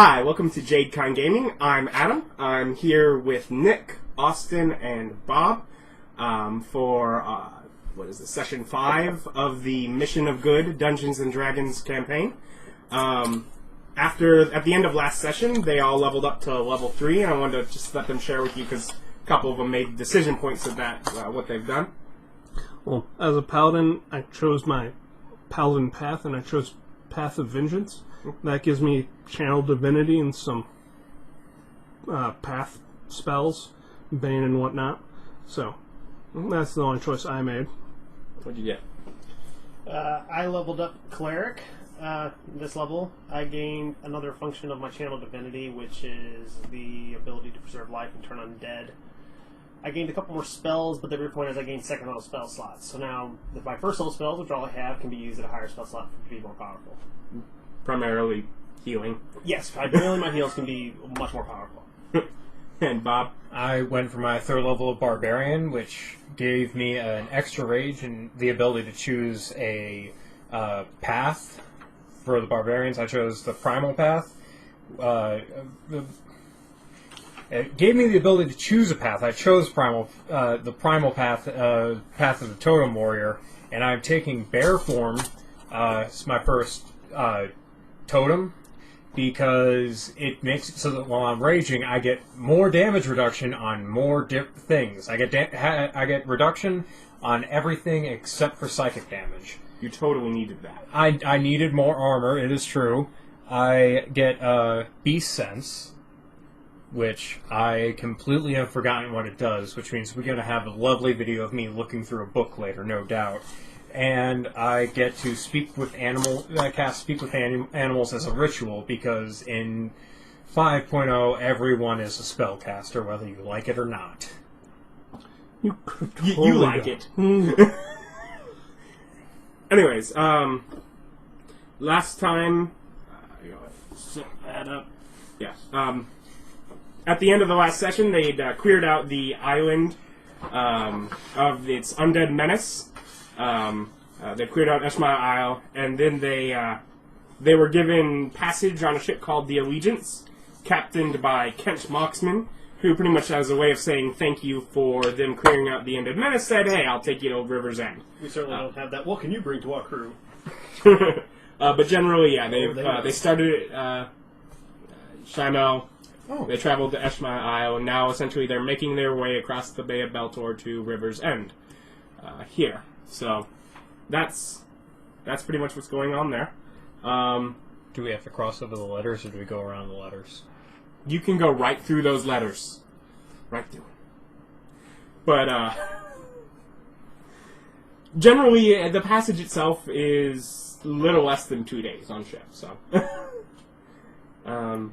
Hi, welcome to JadeCon Gaming. I'm Adam. I'm here with Nick, Austin, and Bob for, Session 5 of the Mission of Good Dungeons & Dragons campaign. At the end of last session, they all leveled up to level 3, and I wanted to just let them share with you because a couple of them made decision points of that, what they've done. Well, as a paladin, I chose my paladin path, and I chose Path of Vengeance. That gives me Channel Divinity and some path spells, Bane and whatnot. So, that's the only choice I made. What'd you get? I leveled up Cleric this level. I gained another function of my Channel Divinity, which is the ability to preserve life and turn undead. I gained a couple more spells, but the real point is I gained second level spell slots. So now, my first level spells, which all I have, can be used at a higher spell slot to be more powerful. Primarily healing. Yes, primarily my heals can be much more powerful. And Bob? I went for my third level of Barbarian, which gave me an extra rage and the ability to choose a path. For the Barbarians, I chose the Primal Path. It gave me the ability to choose a path. I chose the Primal Path, Path of the Totem Warrior, and I'm taking Bear Form. It's my first totem, because it makes it so that while I'm raging, I get more damage reduction on more things. I get reduction on everything except for psychic damage. You totally needed that. I needed more armor, it is true. I get Beast Sense, which I completely have forgotten what it does, which means we're going to have a lovely video of me looking through a book later, no doubt. And I get to speak with cast Speak with Animals as a ritual, because in 5.0, everyone is a spellcaster, whether you like it or not. You like it. Anyways, last time... set that up. Yeah. At the end of the last session, they'd cleared out the island of its undead menace. They cleared out Eshma Isle, and then they were given passage on a ship called the Allegiance, captained by Kent Moxman, who pretty much as a way of saying thank you for them clearing out the undead menace, said, "Hey, I'll take you to River's End." We certainly don't have that. What can you bring to our crew? But generally, yeah, they started at Shimel. Oh. They traveled to Eshma Isle, and now essentially they're making their way across the Bay of Beltor to River's End here. So that's pretty much what's going on there. Do we have to cross over the letters, or do we go around the letters? You can go right through those letters. Right through. But, generally, the passage itself is a little less than 2 days on ship, so. And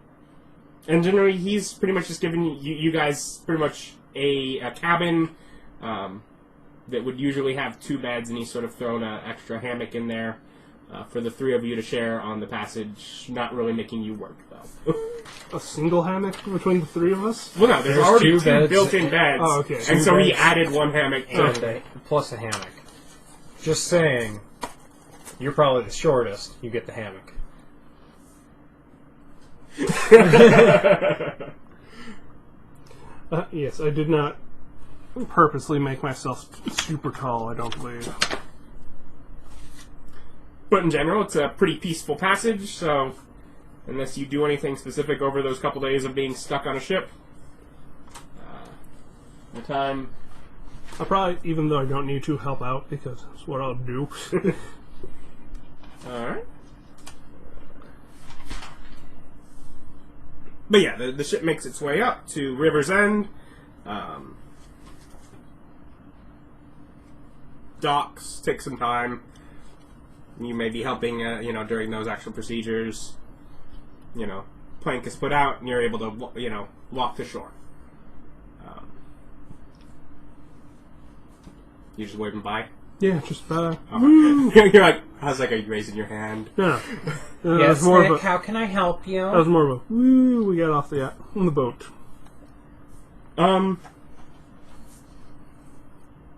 generally, he's pretty much just giving you guys pretty much a cabin, that would usually have 2 beds, and he's sort of thrown an extra hammock in there for the 3 of you to share on the passage, not really making you work, though. A single hammock between the 3 of us? Well, no, there's already 2 2 beds. built-in beds, Oh, okay. and 2 so he beds. added 1 hammock. Plus a hammock. Just saying, you're probably the shortest. You get the hammock. Yes, I did not purposely make myself super tall, I don't believe. But in general, it's a pretty peaceful passage, so unless you do anything specific over those couple days of being stuck on a ship, the time... I'll probably, even though I don't need to, help out, because it's what I'll do. Alright. But yeah, the ship makes its way up to River's End. Docks, take some time. You may be helping, during those actual procedures. Plank is put out, and you're able to, walk to shore. You just waving by? Yeah, just, Oh. You're like, how's like, are you raising your hand? no. That Yes, was more Nick, of a, how can I help you? that was more of a, woo, we got off on the boat.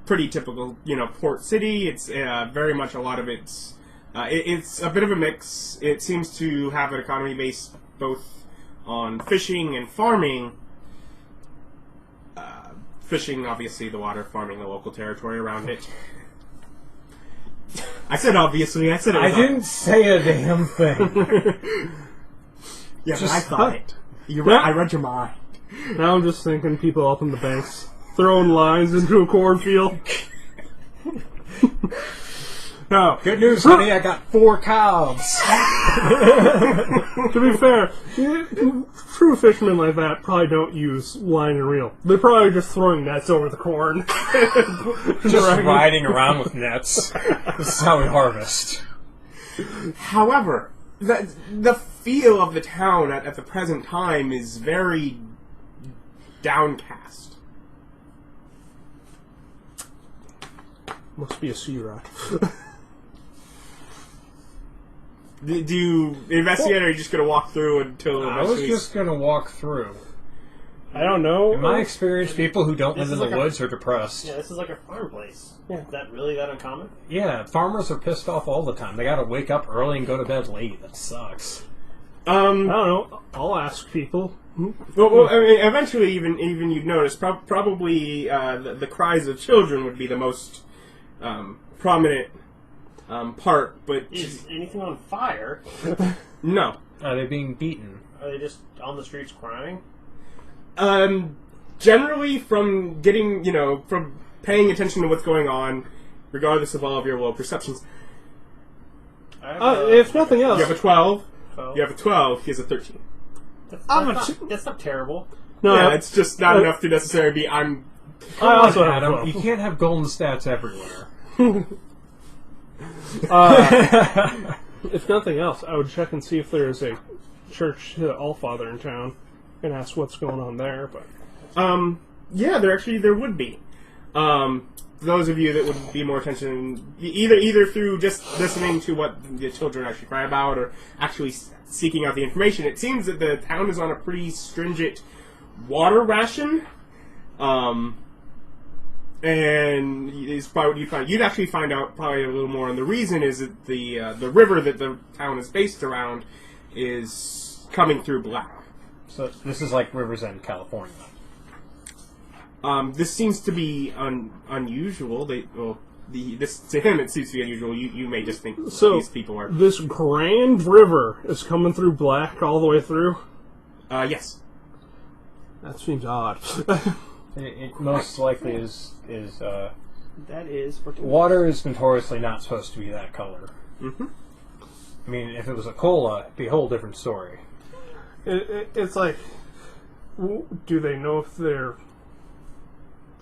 Pretty typical, port city. It's very much a lot of it's a bit of a mix. It seems to have an economy base both on fishing and farming. Fishing, obviously, the water, farming the local territory around it. I said obviously, I said it was I didn't say a damn thing. Yeah, Just- I thought it. I read your mind. Now I'm just thinking people up in the banks throwing lines into a cornfield. No. Good news, honey, I got 4 cows. To be fair, true fishermen like that probably don't use line and reel. They're probably just throwing nets over the corn. Just riding around with nets. This is how we harvest. However, the feel of the town at the present time is very downcast. Must be a sea rock. Do you investigate, or are you just going to walk through until I was just going to walk through. I don't know. In my experience, people who don't live This in is the like a- woods are depressed. Yeah, this is like a farm place. Yeah. Is that really that uncommon? Yeah, farmers are pissed off all the time. They gotta wake up early and go to bed late. That sucks. I don't know. I'll ask people. Well, I mean, eventually, even you'd notice probably the cries of children would be the most prominent part, but Is anything on fire? no. Are they being beaten? Are they just on the streets crying? Generally, from getting from paying attention to what's going on, regardless of all of your low perceptions, I have If nothing else, you have a 12. 12. You have a 12. He has a 13. That's not terrible. no. Yeah, it's just not enough to necessarily be. I also have Adam, 12. you can't have golden stats everywhere. If nothing else, I would check and see if there is a church Allfather in town and ask what's going on there. But Yeah, there would be. Those of you that would be more attention, either through just listening to what the children actually cry about, or actually seeking out the information. It seems that the town is on a pretty stringent water ration, and is probably what you find. You'd actually find out probably a little more. And the reason is that the river that the town is based around is coming through Black. So this is like Rivers End, California. This seems to be unusual. This to him it seems to be unusual. You may just think So- these people are. this grand river is coming through Black all the way through. Yes. That seems odd. It most likely is That is for water is notoriously not supposed to be that color. Mm-hmm. I mean, if it was a cola, it'd be a whole different story. It's like, do they know if there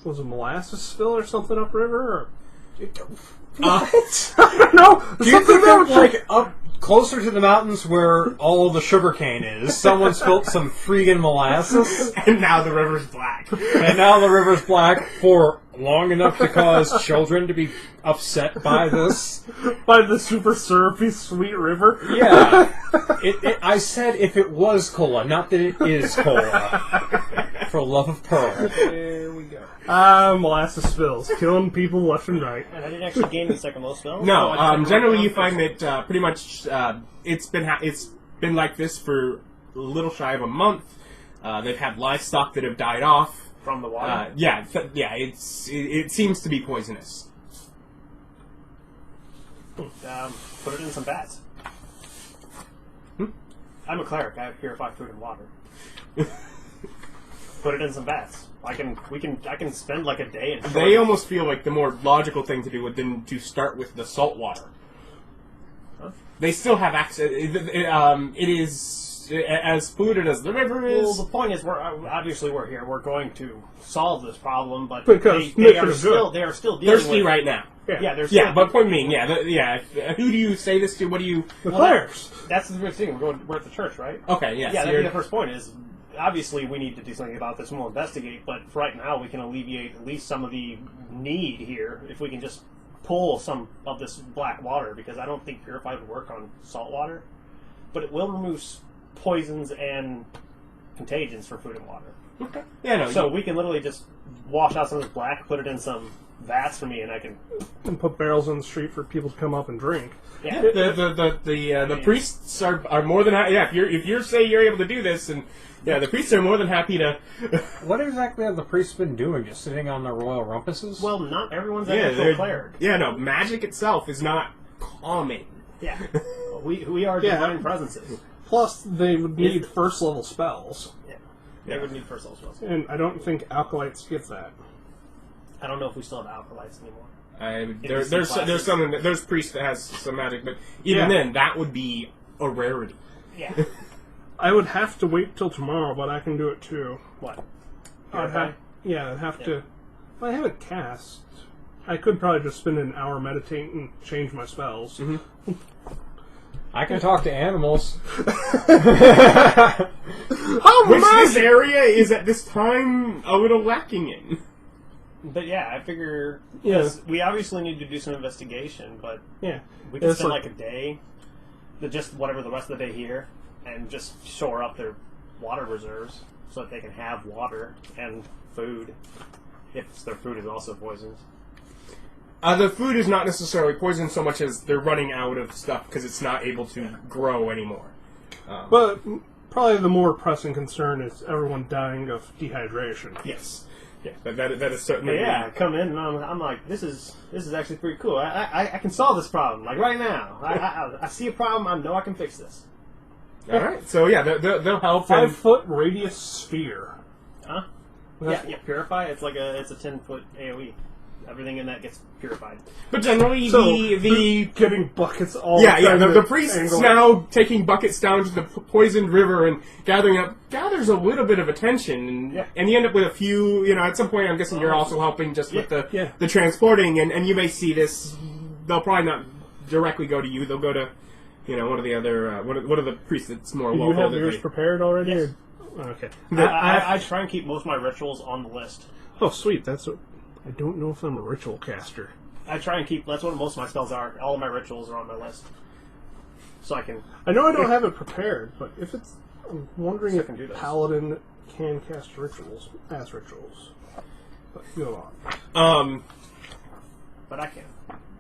was a molasses spill or something upriver? What? No, Do you think that, like, up closer to the mountains where all the sugarcane is, someone spilt some freaking molasses, And now the river's black. and now the river's black for long enough to cause children to be upset by this? by the super syrupy sweet river? Yeah. I said if it was cola, not that it is cola. For love of Pearl. There we go. Molasses spills, killing people left and right. And I didn't actually gain the second low spell. No. I just took Generally, one you down. find that pretty much it's been like this for a little shy of a month. They've had livestock that have died off. From the water. It seems to be poisonous. Put it in some bats. I'm a cleric. I purify food and water. Put it in some bats. I can spend like a day in. They almost feel like the more logical thing to do would then to start with the salt water. Huh? They still have access. It is as polluted as the river Well, is. the point is, we're here. We're going to solve this problem, but Because they mission are is still good. they are still dealing Thirsty with right now. Yeah, they're Yeah, still, but point being, who do you say this to? What do you? The Well, clerics. that's the first thing. We're at the church, right? Okay, yeah. Yeah, so that'd be you're- the first point. Is obviously we need to do something about this and we'll investigate. But for right now, we can alleviate at least some of the need here if we can just pull some of this black water, because I don't think purified would work on salt water, but it will remove poisons and contagions for food and water. Okay. Yeah, no. So we can literally just wash out some of this black, put it in some vats for me, and I can. And put barrels in the street for people to come up and drink. Yeah. The priests are more than if you say you're able to do this, and the priests are more than happy to. What exactly have the priests been doing? Just sitting on their royal rumpuses? Well, not everyone's an Yeah, actual cleric. no, magic itself is not common. Yeah. We are Yeah. divine presences. Plus, they would need first level spells, Yeah. They would need first level spells. and I don't think acolytes get that. I don't know if we still have alkalites anymore. There's priests that has some magic, but even then, that would be a rarity. Yeah. I would have to wait till tomorrow, but I can do it too. What? I'd have to. Well, I haven't cast. I could probably just spend an hour meditating and change my spells. Mm-hmm. I can talk to animals. Which this area is at this time a little lacking in. But yeah, I figure Yeah. we obviously need to do some investigation, but Yeah. we can It's spend like- like a day, just whatever the rest of the day here, and just shore up their water reserves so that they can have water and food, if their food is also poisoned. The food is not necessarily poisoned so much as they're running out of stuff because it's not able to grow anymore. But probably the more pressing concern is everyone dying of dehydration. Yes. Yeah, that is But certainly... yeah, I come in and I'm like, this is actually pretty cool. I can solve this problem like right now. I see a problem. I know I can fix this. All right, so yeah, they'll help. 5-foot radius sphere. Huh? Yeah, purify. It's like it's a 10-foot AOE. Everything in that gets purified. But generally, So the getting buckets all the priests angle. now taking buckets down to the poisoned river and gathers a little bit of attention, and you end up with a few. At some point, I'm guessing you're also helping just with the transporting, and you may see this. They'll probably not directly go to you. They'll go to one of the other one of the priests that's more Do you local. have that yours they- prepared already? Yes. Or- Okay. I try and keep most of my rituals on the list. Oh, sweet. That's what. I don't know if I'm a ritual caster. I try and keep. That's what most of my spells are. All of my rituals are on my list, so I can. I know I don't have it prepared, but if it's, I'm wondering So I if can do this. Paladin can cast rituals as rituals. But go on. But I can.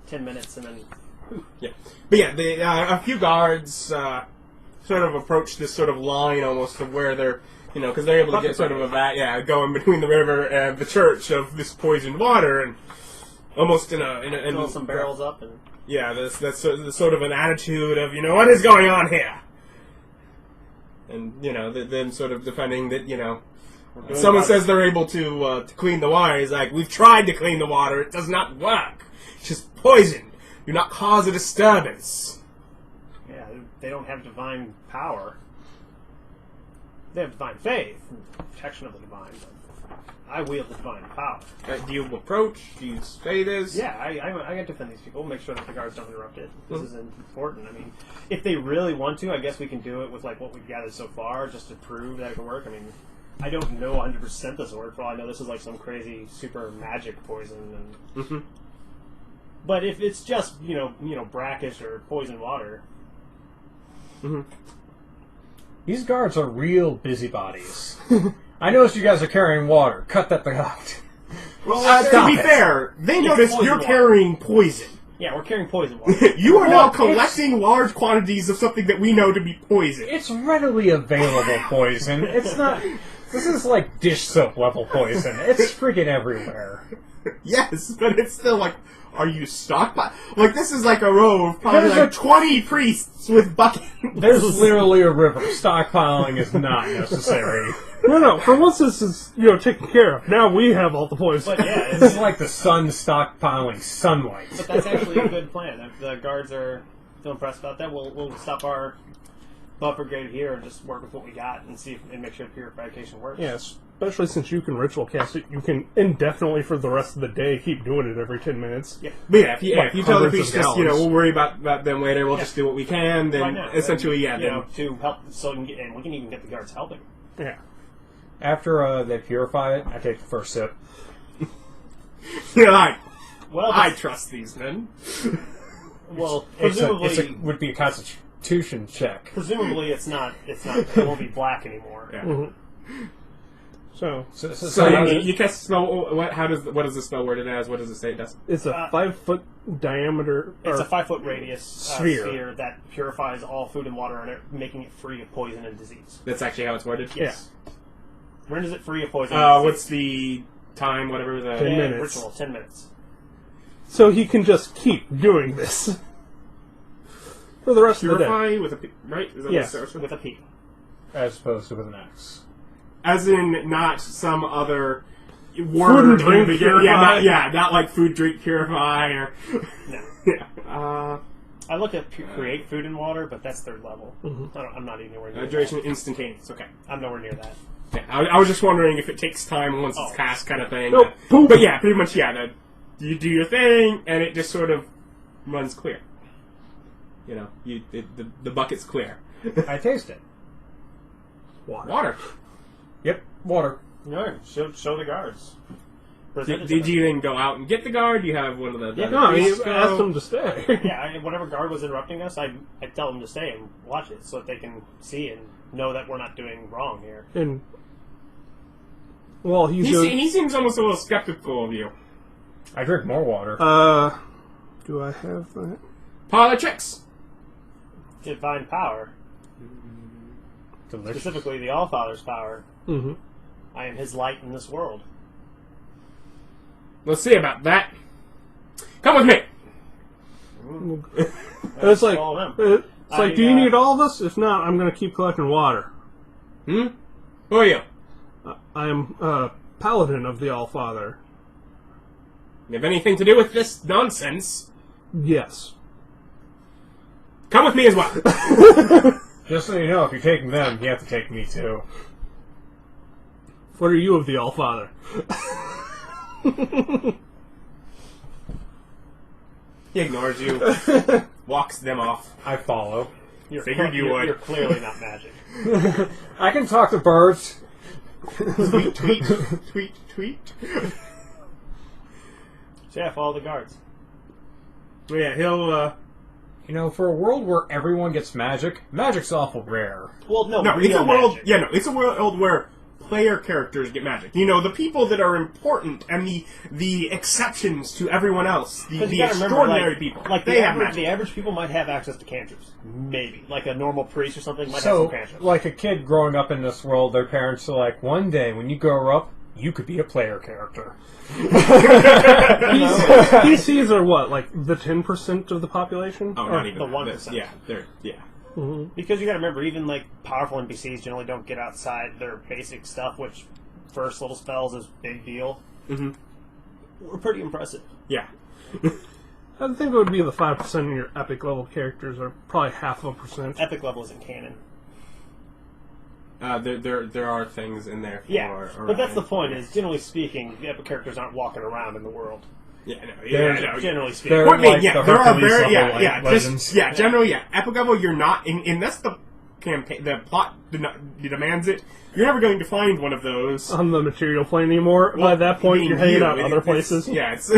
10 minutes and then. Yeah, but yeah, a few guards sort of approach this sort of line almost of where they're, because they're able to get sort of going between the river and the church of this poisoned water, and almost in Fill some barrels up and. Yeah, that's sort of an attitude of what is going on here, and them sort of defending that someone says they're able to clean the water. He's like, we've tried to clean the water, it does not work. It's just poison. Do not cause a disturbance. Yeah, they don't have divine power. They have divine faith, and protection of the divine. But I wield the divine power. Do you approach? Do you say this? Yeah, I got to defend these people. Make sure that the guards don't interrupt it. This is important. I mean, if they really want to, I guess we can do it with like what we've gathered so far, just to prove that it can work. I mean, I don't know 100% this will work. For all I know, this is like some crazy super magic poison. And but if it's just brackish or poison water. These guards are real busybodies. I noticed you guys are carrying water. Cut that thing out. Well, to be fair, they notice poison you're water. carrying poison. Yeah, we're carrying poison water. You are now Well, collecting large quantities of something that we know to be poison. It's readily available poison. It's not... This is like dish soap level poison. It's freaking everywhere. Yes, but it's still like, are you stockpile? Like, this is like a row of probably There's like a- 20 priests with buckets. There's literally a river. Stockpiling is not necessary. No. For once, this is taken care of. Now we have all the poison. But yeah, This is like the sun stockpiling sunlight. but that's actually a good plan. If the guards are feel impressed about that, we'll stop our buffer grade here and just work with what we got and see and make sure purification works. Yeah, especially since you can ritual cast it, you can indefinitely for the rest of the day keep doing it every 10 minutes. Yeah. But yeah, if you tell the hundreds priests of just, gallons. we'll worry about them later, we'll just do what we can, then Right now, essentially, and, then... to help, so we can get, and we can even get the guards helping. Yeah. After they purify it, I take the first sip. You're like, Well, I trust these men. presumably, Would be a constitution check. presumably it's not. It won't be black anymore. Yeah. So So you cast spell. What does the spell word it as? What does it say it does? it's a 5-foot diameter. It's or- a 5-foot radius Sphere. that purifies all food and water on it, making it free of poison and disease. That's actually how it's worded. Yes. Renders it free of poison and What's disease. the time? Whatever the 10 minutes. Ritual, 10 minutes. So he can just keep doing this for the rest of the day. purify with a P, right? Is that Yes. what it starts with? With a P. As opposed to with an X. As in, not some other word. Food and drink in the- purify. not like food, drink, purify, or No. yeah. I looked at create food and water, but that's third level. I'm not even nowhere near Duration that. instantaneous. Okay. I'm nowhere near that. Yeah, I was just wondering if it takes time once it's Oh. cast, kind of thing. Nope. Boom. But yeah, pretty much. Yeah, you do your thing, and it just sort of runs clear. You know, the bucket's clear. I taste it. Water. Yep, water. No, show the guards. Present it to Did them. you then go out and get the guard? Do you have one of the? Yeah, No, he priests go? asked him to stay. Yeah, whatever guard was interrupting us, I tell them to stay and watch it so that they can see and know that we're not doing wrong here. And well, He seems almost a little skeptical of you. I drink more water. do I have that? Politics. Divine power, Delicious. specifically the Allfather's power. Mm-hmm. I am his light in this world. Let's see about that. Come with me. It's like, all them. it's like, do you need all this? If not, I'm going to keep collecting water. Who are you? I am paladin of the Allfather. You have anything to do with this nonsense? Yes. Come with me as well. Just so you know, if you're taking them, you have to take me too. What are you of the Allfather? He ignores you. Walks them off. I follow. Figured you would. You're clearly not magic. I can talk to birds. Tweet, tweet, tweet, tweet. So yeah, follow the guards. Well, yeah, he'll. You know, for a world where everyone gets magic, magic's awful rare. Well, no, No, it's real a world. magic. Yeah, no, it's a world where player characters get magic. You know, the people that are important and the exceptions to everyone else, the 'Cause you gotta remember, extraordinary like, people, Like they the have average, magic. the average people might have access to cantrips. Maybe. Like a normal priest or something might So, have some cantrips. like a kid growing up in this world, their parents are like, one day when you grow up, you could be a player character. PCs are what, like the 10% of the population? Oh, Or- not even the that. 1%. Yeah, they're Because you gotta remember, even like powerful NPCs generally don't get outside their basic stuff, which first little spells is big deal. Mhm. We're pretty impressive. yeah. I think it would be the 5% of your epic level characters are probably half of a percent. Epic level isn't canon. There are things in there. For, Yeah, but that's the point. Is generally speaking, the epic characters aren't walking around in the world. Yeah, no, They're- yeah, no, Generally speaking, they're- What I mean, like yeah, the there are Hercules very, level, yeah, like, yeah, legends. just, yeah, generally, yeah. Epic level, you're not, unless the campaign, the plot demands it, you're never going to find one of those. On the material plane anymore. By that point, you're hanging out other places. Yeah, it's,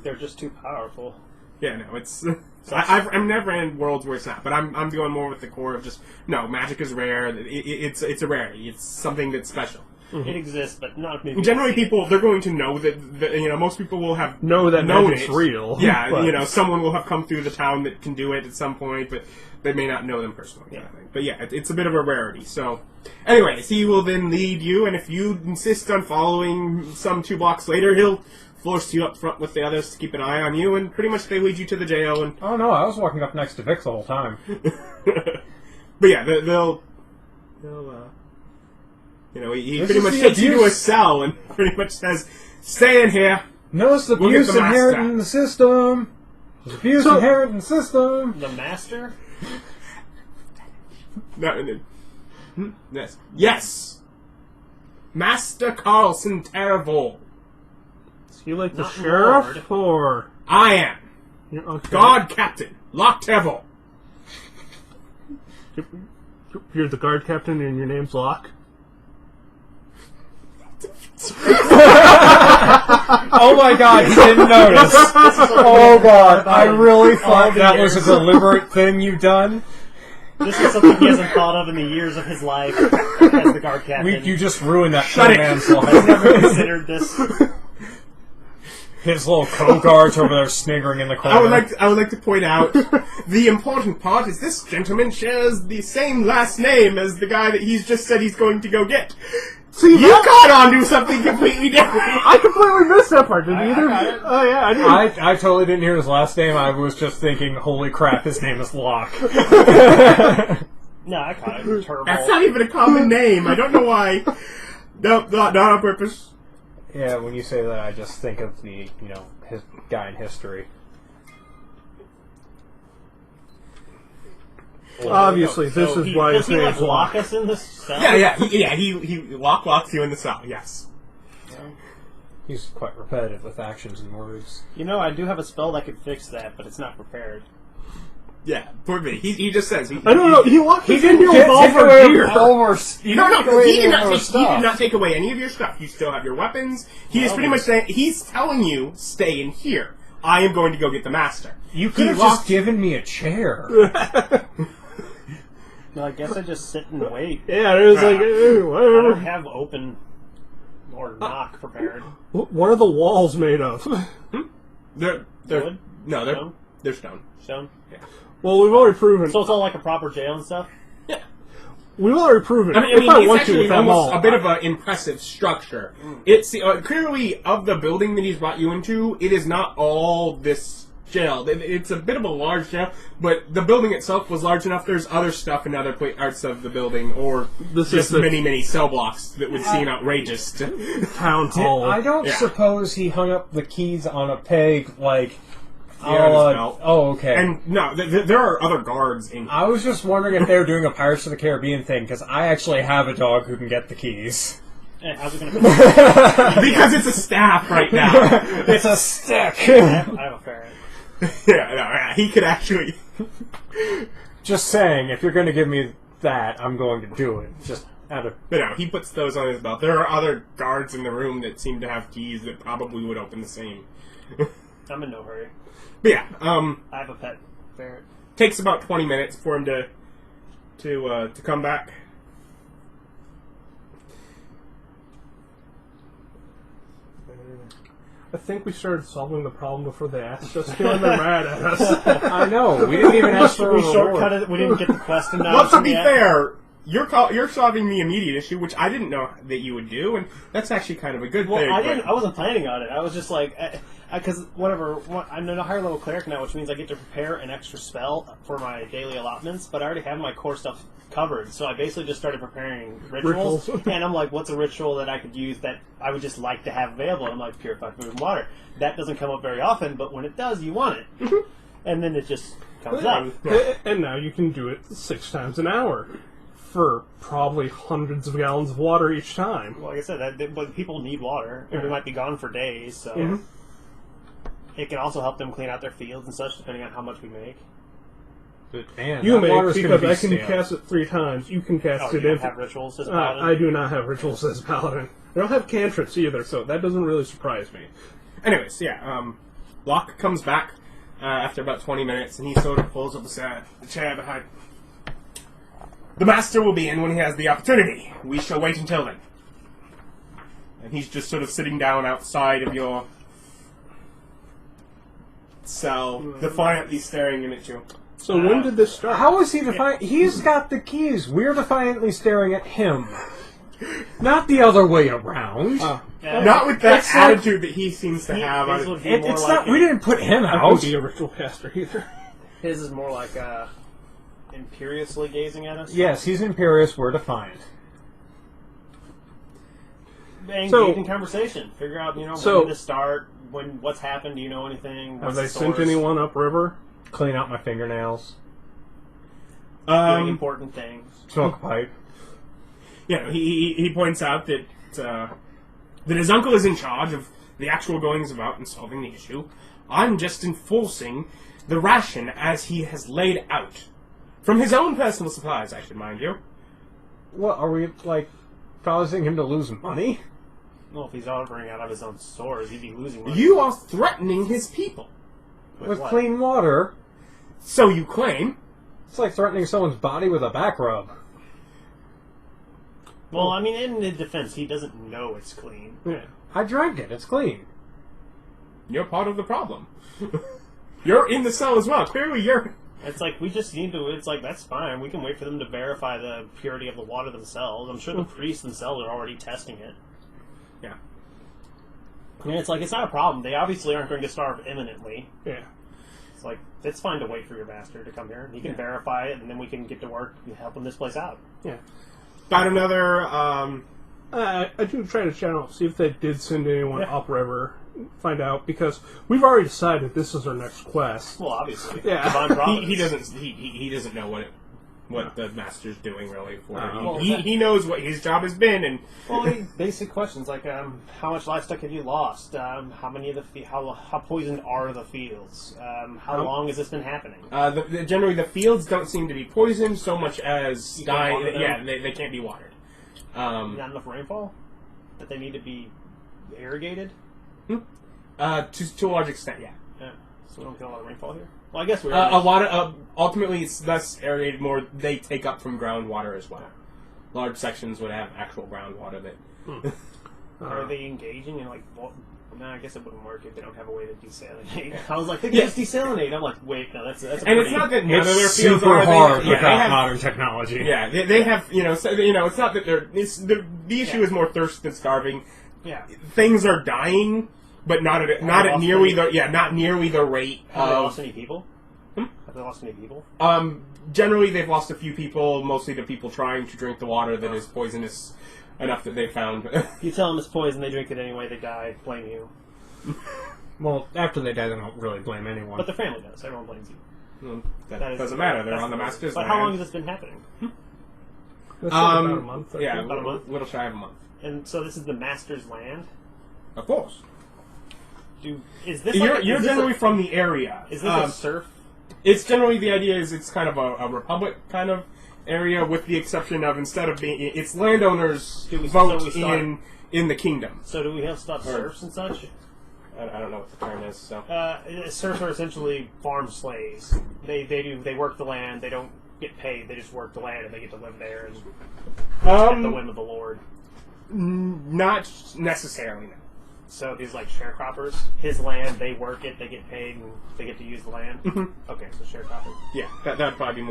they're just too powerful. yeah, no, it's, I've never in worlds where it's not, but I'm going more with the core of just, no, magic is rare, it's a rarity, it's something that's special. It exists, but not many. Generally, see it. people, they're going to know that, most people will have Know that known magic's it. real. Yeah, but- someone will have come through the town that can do it at some point, but they may not know them personally. Yeah. Kind of thing. But yeah, it's a bit of a rarity. So, anyways, he will then lead you, and if you insist on following some 2 blocks later, he'll force you up front with the others to keep an eye on you, and pretty much they lead you to the jail. And Oh no, I was walking up next to Vic the whole time. but yeah, they'll he This pretty is much the takes you to a abuse. cell and pretty much says, "Stay in here." Notice the We'll get abuse the inherent master. in the system. There's abuse So- inherent in the system. The master. Yes, Master Carlson Terrible. Is he like the Not sheriff? Or. I am Okay. Guard Captain Locktevil. You're the guard captain and your name's Locke? Oh my god, he didn't notice. Oh god, I really thought that was a deliberate thing you've done. This is something he hasn't thought of in the years of his life as the guard captain. You just ruined that Shut poor it. man's He's life. never considered this. His little co-guards over there sniggering in the corner. I would like to point out the important part is this gentleman shares the same last name as the guy that he's just said he's going to go get. See, You caught on to something completely different. I completely missed that part. Did I either? got it. Oh yeah, I did. I totally didn't hear his last name. I was just thinking, holy crap, his name is Locke. No, I caught it. Turbo. That's not even a common name. I don't know why. No, not on purpose. Yeah, when you say that, I just think of the, his guy in history. Obviously, this So is why his does he name's lock Locke. us in this cell? He locks you in the cell. Yes. He's quite repetitive with actions and words. You know, I do have a spell that could fix that, but it's not prepared. Yeah, poor me. He just says. I don't know. He locked us in here with Take all of our away gear. all our- you No, don't take no, away he any did of not our take. He stuff. did not take away any of your stuff. You still have your weapons. He is pretty much saying he's telling you stay in here. I am going to go get the master. You could have just given me a chair. No, I guess I just sit and wait. Yeah, it was like I don't whatever. have open or knock prepared. What are the walls made of? They're Wood? no, Stone? they're stone. Stone? Well, we've already proven. So it's all like a proper jail and stuff? Yeah. We've already proven. I mean, if I it's want to, actually with them almost all, a bit of an impressive structure. It's clearly of the building that he's brought you into. It is not all this jail. It's a bit of a large jail, but the building itself was large enough. There's other stuff in other parts of the building, or This just is the- many cell blocks that would seem outrageous. To, town hall. I don't Yeah. suppose he hung up the keys on a peg like. Yeah, on his belt. Oh, okay. and no, there are other guards in. I was just wondering if they were doing a Pirates of the Caribbean thing, because I actually have a dog who can get the keys. How's it going to Because it's a staff right now. It's a stick! I have a ferret. Yeah, he could actually. Just saying, if you're going to give me that, I'm going to do it. Just out of... But no, he puts those on his belt. There are other guards in the room that seem to have keys that probably would open the same. I'm in no hurry. But yeah, I have a pet ferret. takes about 20 minutes for him to come back. I think we started solving the problem before they asked us to, and they're mad at us. I know, we didn't even ask for a We reward. shortcutted. We didn't get the question down. Well, to be yet. fair, you're solving the immediate issue, which I didn't know that you would do, and that's actually kind of a good Well, thing. I but- didn't. I wasn't planning on it. I was just like, because I'm a higher level cleric now, which means I get to prepare an extra spell for my daily allotments. But I already have my core stuff covered, so I basically just started preparing rituals. And I'm like, what's a ritual that I could use that I would just like to have available? And I'm like, purified food and water. That doesn't come up very often, but when it does, you want it. And then it just comes up. And now you can do it 6 times an hour for probably hundreds of gallons of water each time. Well, like I said, but people need water, and we might be gone for days, so it can also help them clean out their fields and such, depending on how much we make. But, man, You that water's may, gonna because be I can stale. cast it 3 times. You can cast Oh, it you don't in. have rituals as a paladin? I do not have rituals as paladin. I don't have cantrips either, so that doesn't really surprise me. Anyways, yeah, Locke comes back after about 20 minutes, and he sort of pulls up the chair behind. The master will be in when he has the opportunity. We shall wait until then. And he's just sort of sitting down outside of your cell, defiantly staring at you. So when did this start? How is he defiant? He's got the keys. We're defiantly staring at him. Not the other way around. Yeah. Not with that It's like- attitude that he seems to have. His would be It's more not. like We didn't put him I out. wouldn't be a ritual caster either. His is more like imperiously gazing at us. Yes, he's imperious. We're defiant. Engage So- in conversation. Figure out, So- when to start, what's happened. Do you know anything? Have What's they the sent source? anyone upriver? Clean out my fingernails. Doing important things. Smoke a pipe. Yeah, he points out that that his uncle is in charge of the actual goings about and solving the issue. I'm just enforcing the ration as he has laid out. From his own personal supplies, I should mind you. What are we like? Causing him to lose money? Well, if he's ordering out of his own stores, he'd be losing money. You are threatening his people. With what? clean water? So you claim. It's like threatening someone's body with a back rub. Well, I mean, in the defense, he doesn't know it's clean. Yeah. I drank it. It's clean. You're part of the problem. You're in the cell as well. Clearly, you're. It's like, we just need to, it's like, that's fine. We can wait for them to verify the purity of the water themselves. I'm sure the priests themselves are already testing it. Yeah. And it's like, it's not a problem. They obviously aren't going to starve imminently. Yeah. It's like, it's fine to wait for your master to come here. He can verify it, and then we can get to work helping this place out. Yeah. Got another. I do try to channel, see if they did send anyone Yeah. upriver, find out, because we've already decided this is our next quest. Well, obviously. Yeah. Divine Providence. He doesn't know what the master's doing really. For Oh. he knows what his job has been, and Well, basic questions like how much livestock have you lost? How many of the how poisoned are the fields? How long has this been happening? generally the fields don't seem to be poisoned so much as You can't water them? Yeah, they can't be watered. Not enough rainfall that they need to be irrigated. To a large extent, yeah. Yeah, so we don't get a lot of rainfall here. Well, I guess we're A lot of ultimately it's less aerated. More they take up from groundwater as well. Large sections would have actual groundwater that. Are they engaging in like? Well, no, I guess it wouldn't work if they don't have a way to desalinate. I was like, they Yeah. just desalinate. I'm like, wait, no, that's a And pretty, it's not that none of their It's fields super are. hard They without have, modern technology. yeah, they have. It's not that they're. It's the issue is more thirst than starving. yeah. Things are dying, but not at lost nearly any- not nearly the rate Have they of. lost any people? Have they lost any people? Generally, they've lost a few people. Mostly the people trying to drink the water that is poisonous enough that they found. You tell them it's poison, they drink it anyway, they die, blame you. Well, after they die, they don't really blame anyone. But the family does. Everyone blames you. that is- doesn't matter. They're that's on the the- master's But land. how long has this been happening? That's about a month. I Yeah, think. About a month? little shy of a month. And so this is the master's land. Of course. Is this You're like is this generally a, from the area. is this a serf? It's generally the idea is it's kind of a republic kind of area, with the exception of instead of being it's landowners Do we- vote so we start- in the kingdom. So do we have stuff serfs and such? I don't know what the term is. So Serfs are essentially farm slaves. They work the land. They don't get paid. They just work the land and they get to live there and at the whim of the Lord. not necessarily. No. So these like sharecroppers, his land, they work it, they get paid, and they get to use the land. Okay, so sharecropping. Yeah, that'd probably be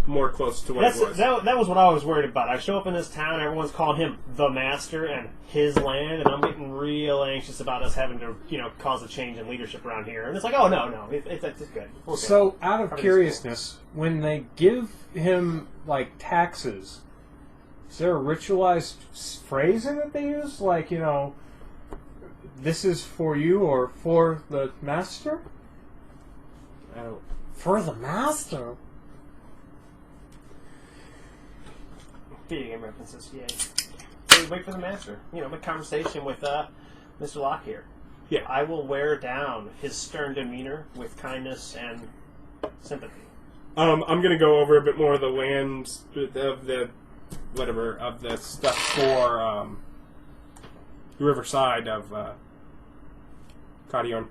more close to what That's, it was. that was what I was worried about. I show up in this town, everyone's calling him the master and his land, and I'm getting real anxious about us having to, cause a change in leadership around here. And it's like, oh no, it's good. We're good. So, out of Everything's curiousness, when they give him, like, taxes, is there a ritualized phrasing that they use? Like, this is for you or for the master? Oh. For the master? Video game references, yay. So we wait for the master. Make conversation with Mr. Locke here. Yeah. I will wear down his stern demeanor with kindness and sympathy. I'm gonna go over a bit more of the land of the stuff for the riverside of Cardion.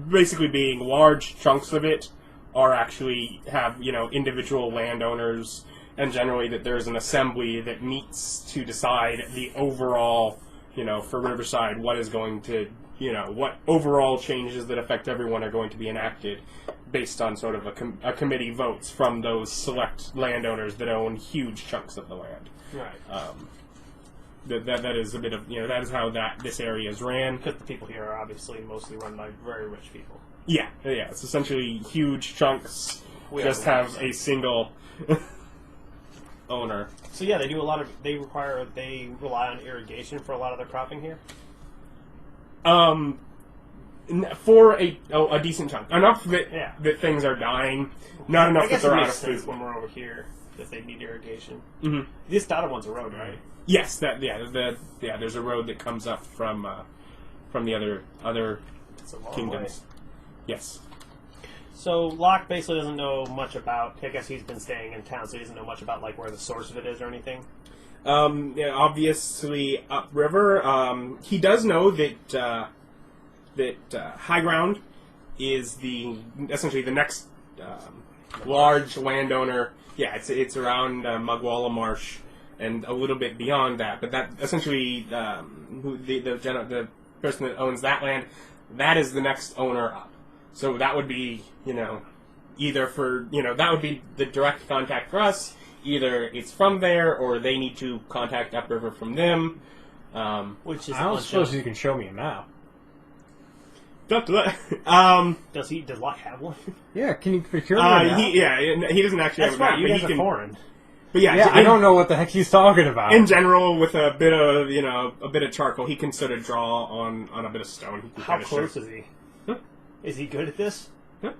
Basically, being large chunks of it are actually have individual landowners, and generally that there's an assembly that meets to decide the overall for Riverside what is going to what overall changes that affect everyone are going to be enacted based on sort of a committee votes from those select landowners that own huge chunks of the land. Right. That is a bit of that is how this area is ran. Because the people here are obviously mostly run by very rich people. Yeah. It's essentially huge chunks. We just are have a single owner. So yeah, they do a lot of. They rely on irrigation for a lot of their cropping here. For a decent chunk, enough that Yeah. that things are dying, not enough I that guess it they're out of makes sense food. when we're over here that they need irrigation. Mhm. This dotted one's a road, right? Yes, there's a road that comes up from the other It's a long kingdoms. way. Yes. So Locke basically doesn't know much about. I guess he's been staying in town, so he doesn't know much about like where the source of it is or anything. Obviously upriver. He does know that High Ground is essentially the next large landowner. Yeah, it's around Mugwalla Marsh and a little bit beyond that. But that essentially, the person that owns that land, that is the next owner up. So that would be, either for, that would be the direct contact for us. Either it's from there, or they need to contact upriver from them. Which is I don't suppose you can show me a map. Does Locke have one? Yeah, can you procure me a map? he doesn't actually That's have a map, right. You but guys he are can. foreign. But yeah, Yeah, I don't know what the heck he's talking about. In general, with a bit of a bit of charcoal, he can sort of draw on a bit of stone. He can How kinda close show- is he? Is he good at this? Huh?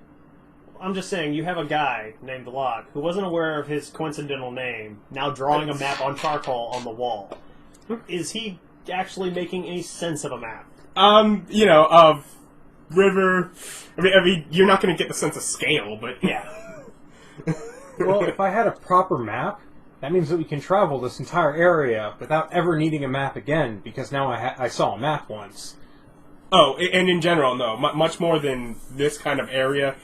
I'm just saying, you have a guy named Locke who wasn't aware of his coincidental name, now drawing a map on charcoal on the wall. Is he actually making any sense of a map? Of river. I mean, you're not going to get the sense of scale, but Yeah. Well, if I had a proper map, that means that we can travel this entire area without ever needing a map again, because now I saw a map once. Oh, and in general, no. Much more than this kind of area,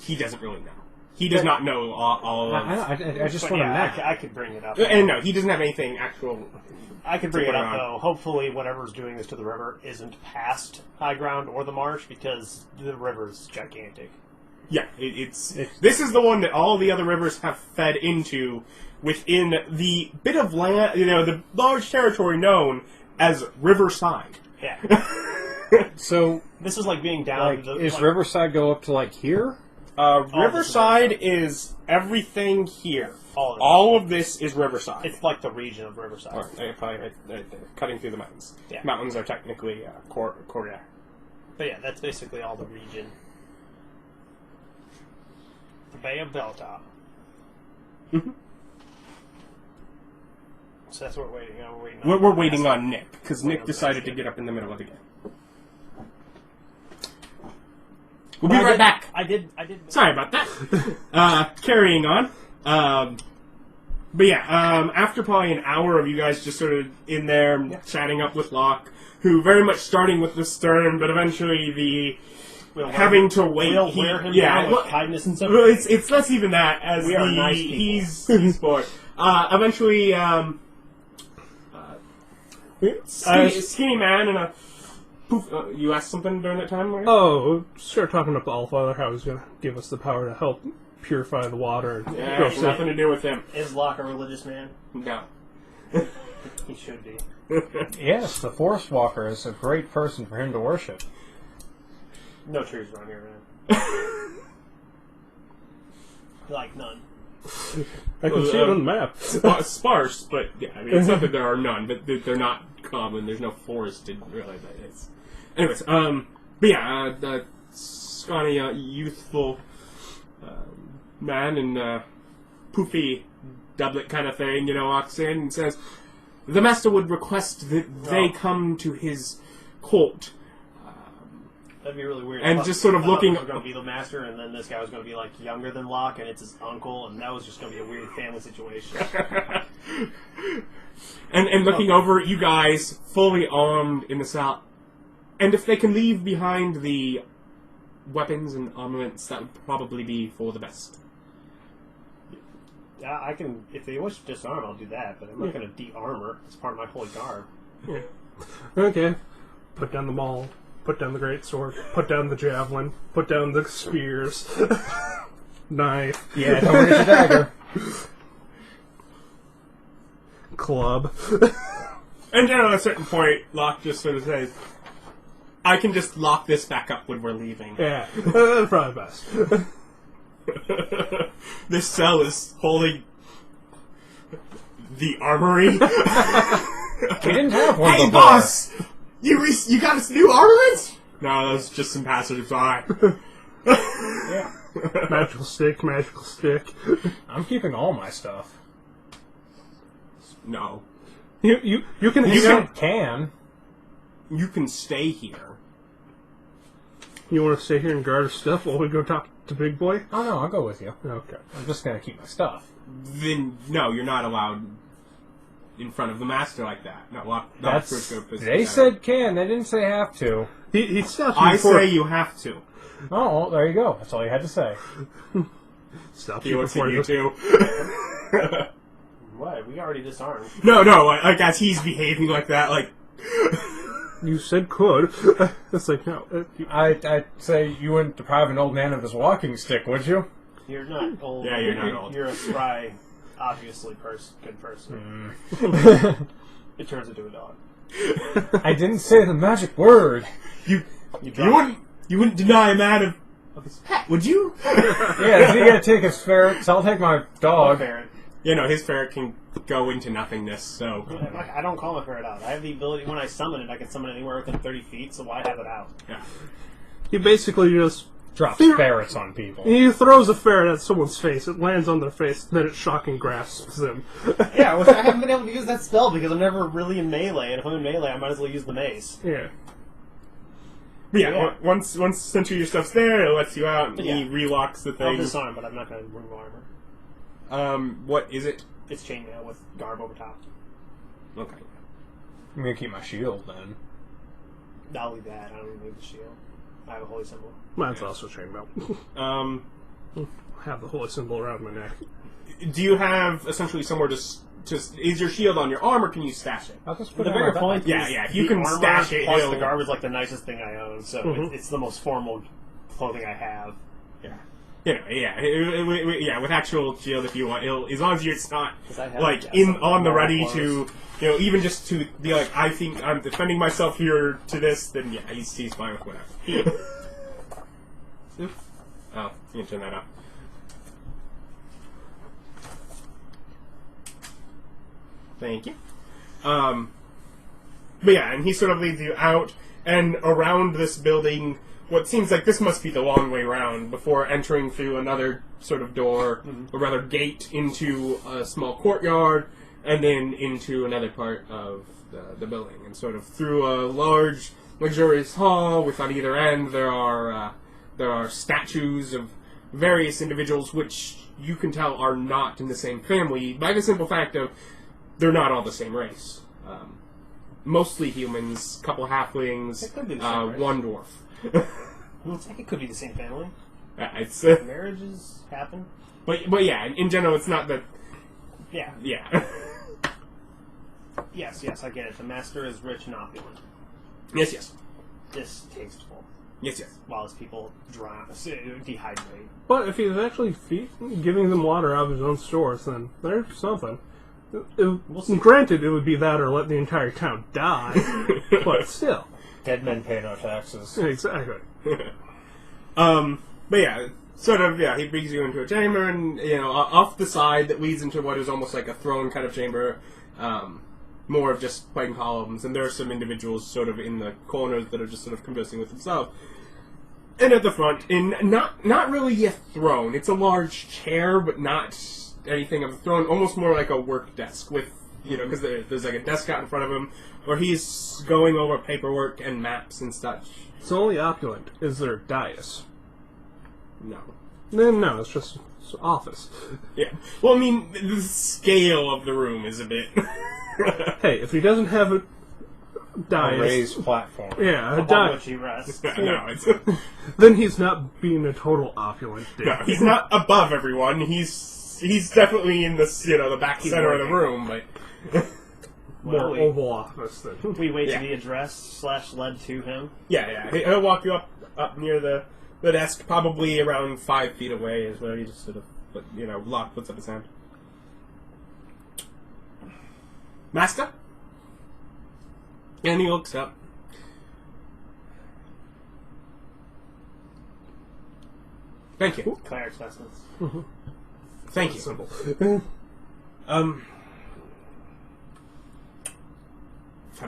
he doesn't really know. He does not know all of... I just But want a yeah, map. I could bring it up. And no, he doesn't have anything actual... I could bring to it put up, on. though. Hopefully, whatever's doing this to the river isn't past high ground or the marsh, because the river's gigantic. Yeah, this is the one that all the other rivers have fed into within the bit of land, the large territory known as Riverside. Yeah. So, This is like being down... is Riverside go up to, here? Riverside is everything here. All of it. All of this is Riverside. It's like the region of Riverside. Or, probably right there, cutting through the mountains. Yeah. Mountains are technically Korea. But yeah, that's basically all the region. The Bay of Belltop. Mhm. So that's what we're waiting on. We're waiting on Nick, because Waiting Nick on decided to Thanksgiving. get up in the middle of the game. We'll be right back. I did. Sorry about that. Carrying on. But yeah, after probably an hour of you guys just sort of in there chatting up with Locke, who very much starting with the stern, but eventually having to wait. We'll wear him down with kindness and stuff. Well, it's less even that as We are nice people. he's bored. Eventually, skinny man and a poof. You asked something during that time, right? Oh, start talking up Allfather how he's going to give us the power to help purify the water. And Yeah, go it's nothing to do with him. Is Locke a religious man? No. He should be. Yes, the Forest Walker is a great person for him to worship. No trees around here, man. Like none. I can see it on the map. Sparse, but yeah, I mean, it's not that there are none, but they're not common. There's no forested, really. But it's... Anyways, but yeah, the scrawny, youthful man in poofy doublet kind of thing, walks in and says, "The master would request that they come to his court." That'd be really weird. And just sort of looking- was going to be the master, and then this guy was going to be like younger than Locke, and it's his uncle, and that was just going to be a weird family situation. and looking over at you guys, fully armed in the south. And if they can leave behind the weapons and armaments, that would probably be for the best. Yeah, I can. If they wish to disarm, I'll do that, but I'm not going to de-armor. It's part of my holy garb. Okay. Put down the maul. Put down the great sword. Put down the javelin. Put down the spears. Knife. Yeah, don't forget your dagger. Club. And then at a certain point, Locke just sort of says, "I can just lock this back up when we're leaving." Yeah. That's probably best. This cell is holding the armory. We didn't have one Hey, before. boss! You got us new armaments? No, that's just some passers-by. Yeah. Magical stick, magical stick. I'm keeping all my stuff. No. You can You hang out. can. You can stay here. You want to stay here and guard our stuff while we go talk to Big Boy? Oh no, I'll go with you. Okay. I'm just gonna keep my stuff. Then, no, you're not allowed in front of the master like that. No, Locke That's. Briscoe is- They said can. They didn't say have to. He stopped you I before. say you have to. Oh, well, there you go. That's all you had to say. Stop He you looks at before you you. too. What? We already disarmed. No, like as he's behaving like that, like You said could. It's like, no. I'd say you wouldn't deprive an old man of his walking stick, would you? You're not old. Yeah, you're not old. You're a spry, obviously good person. It turns into a dog. I didn't say the magic word. you wouldn't deny a man of his pet, would you? Yeah, if you gotta take his ferrets, I'll take my dog. Ferret. You know, his ferret can go into nothingness, so I don't call a ferret out. I have the ability, when I summon it, I can summon it anywhere within 30 feet, so why have it out? yeah. He basically just... Drops ferrets on people. He throws a ferret at someone's face. It lands on their face. Then it shocking grasps them. Yeah, which I haven't been able to use that spell because I'm never really in melee, and if I'm in melee, I might as well use the mace. Yeah. But yeah, Yeah. once essentially your stuff's there, it lets you out, and Yeah. he relocks the I'll thing. disarm, but I'm not going to remove armor. What is it? It's chainmail with garb over top. Okay. I'm gonna keep my shield then. I'll leave that. I don't even need the shield. I have a holy symbol. Mine's also chainmail. I have the holy symbol around my neck. Do you have essentially somewhere to is your shield on your arm, or can you stash it? I'll just The put it on bigger my point Yeah, is yeah, if you the can armor stash it, plus it'll- the garb is like the nicest thing I own, so Mhm. it's the most formal clothing I have. Yeah. You know, yeah, with actual shield, if you want, as long as it's not 'Cause I have like got in something on the more ready close. to, even just to be like, I think I'm defending myself here to this, then yeah, he's fine with whatever. Oh, you can turn that up. Thank you. But yeah, and he sort of leads you out and around this building. What seems like this must be the long way round before entering through another sort of door, or rather gate, into a small courtyard, and then into another part of the building, and sort of through a large, luxurious hall. With on either end there are statues of various individuals, which you can tell are not in the same family by the simple fact of they're not all the same race. Mostly humans, couple halflings, It could be the same race. one dwarf. It could be the same family. It's, Marriages happen. but yeah, in general, it's not that. Yeah. Yeah. Yes, I get it. The master is rich and opulent. yes. Distasteful. Yes. While his people dehydrate. But if he's actually giving them water out of his own stores, then there's something. see. Granted, it would be that or let the entire town die. But still. Dead men pay no taxes. Exactly. But yeah, sort of, yeah, he brings you into a chamber, and, off the side that leads into what is almost like a throne kind of chamber, more of just plain columns, and there are some individuals sort of in the corners that are just sort of conversing with themselves. And at the front, in not really a throne, it's a large chair, but not anything of a throne, almost more like a work desk with, because there's like a desk out in front of him, where he's going over paperwork and maps and such. It's only opulent. Is there a dais? No. Then no, it's just office. Yeah. Well, I mean, the scale of the room is a bit. Hey, if he doesn't have a A dais, raised platform. yeah, a Upon dais, which he rests. No, it's. then he's not being a total opulent dick. No, he's not above everyone. He's definitely in this, the back center of the room, but. More Well, Oval Office than. we wait Yeah. to be addressed / led to him. Yeah. He'll walk you up near the desk, probably around 5 feet away, is where he just sort of, Locke puts up his hand. Master? And he looks up. Thank you. Cleric specimens. Thank you. Simple. Had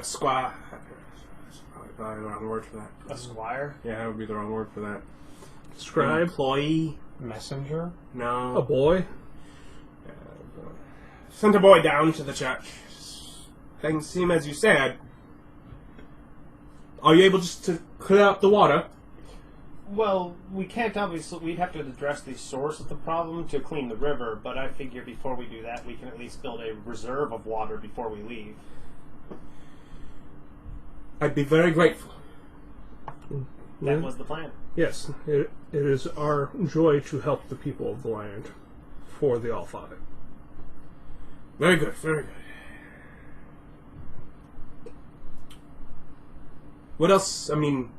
a squire. Probably the wrong word for that. A squire. Yeah, that would be the wrong word for that. Scribe, Employee? Messenger? No. a boy. Sent a boy down to the church. Things seem as you said. Are you able just to clear up the water? Well, we can't obviously. We'd have to address the source of the problem to clean the river, but I figure before we do that, we can at least build a reserve of water before we leave. I'd be very grateful. That was the plan. Yes, it is our joy to help the people of the land for the All-Father. Very good, very good. What else? I mean,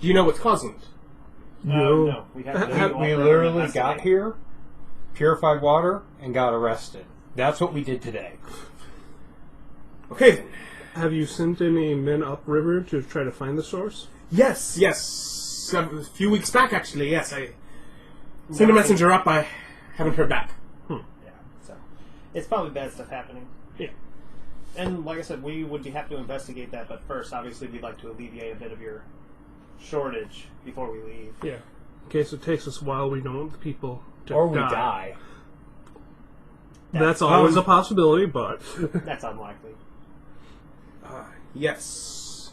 do you know what's causing it? No, we have to. We literally got here, purified water, and got arrested. That's what we did today. Okay then. Have you sent any men upriver to try to find the source? Yes. A few weeks back, actually. Yes, I sent a messenger up. I haven't heard back. Yeah, so it's probably bad stuff happening. Yeah. And like I said, we would be happy to investigate that, but first, obviously, we'd like to alleviate a bit of your shortage before we leave. Yeah. In case it takes us a while, we don't want the people to Or we die. That's always a possibility, but... That's unlikely. Yes.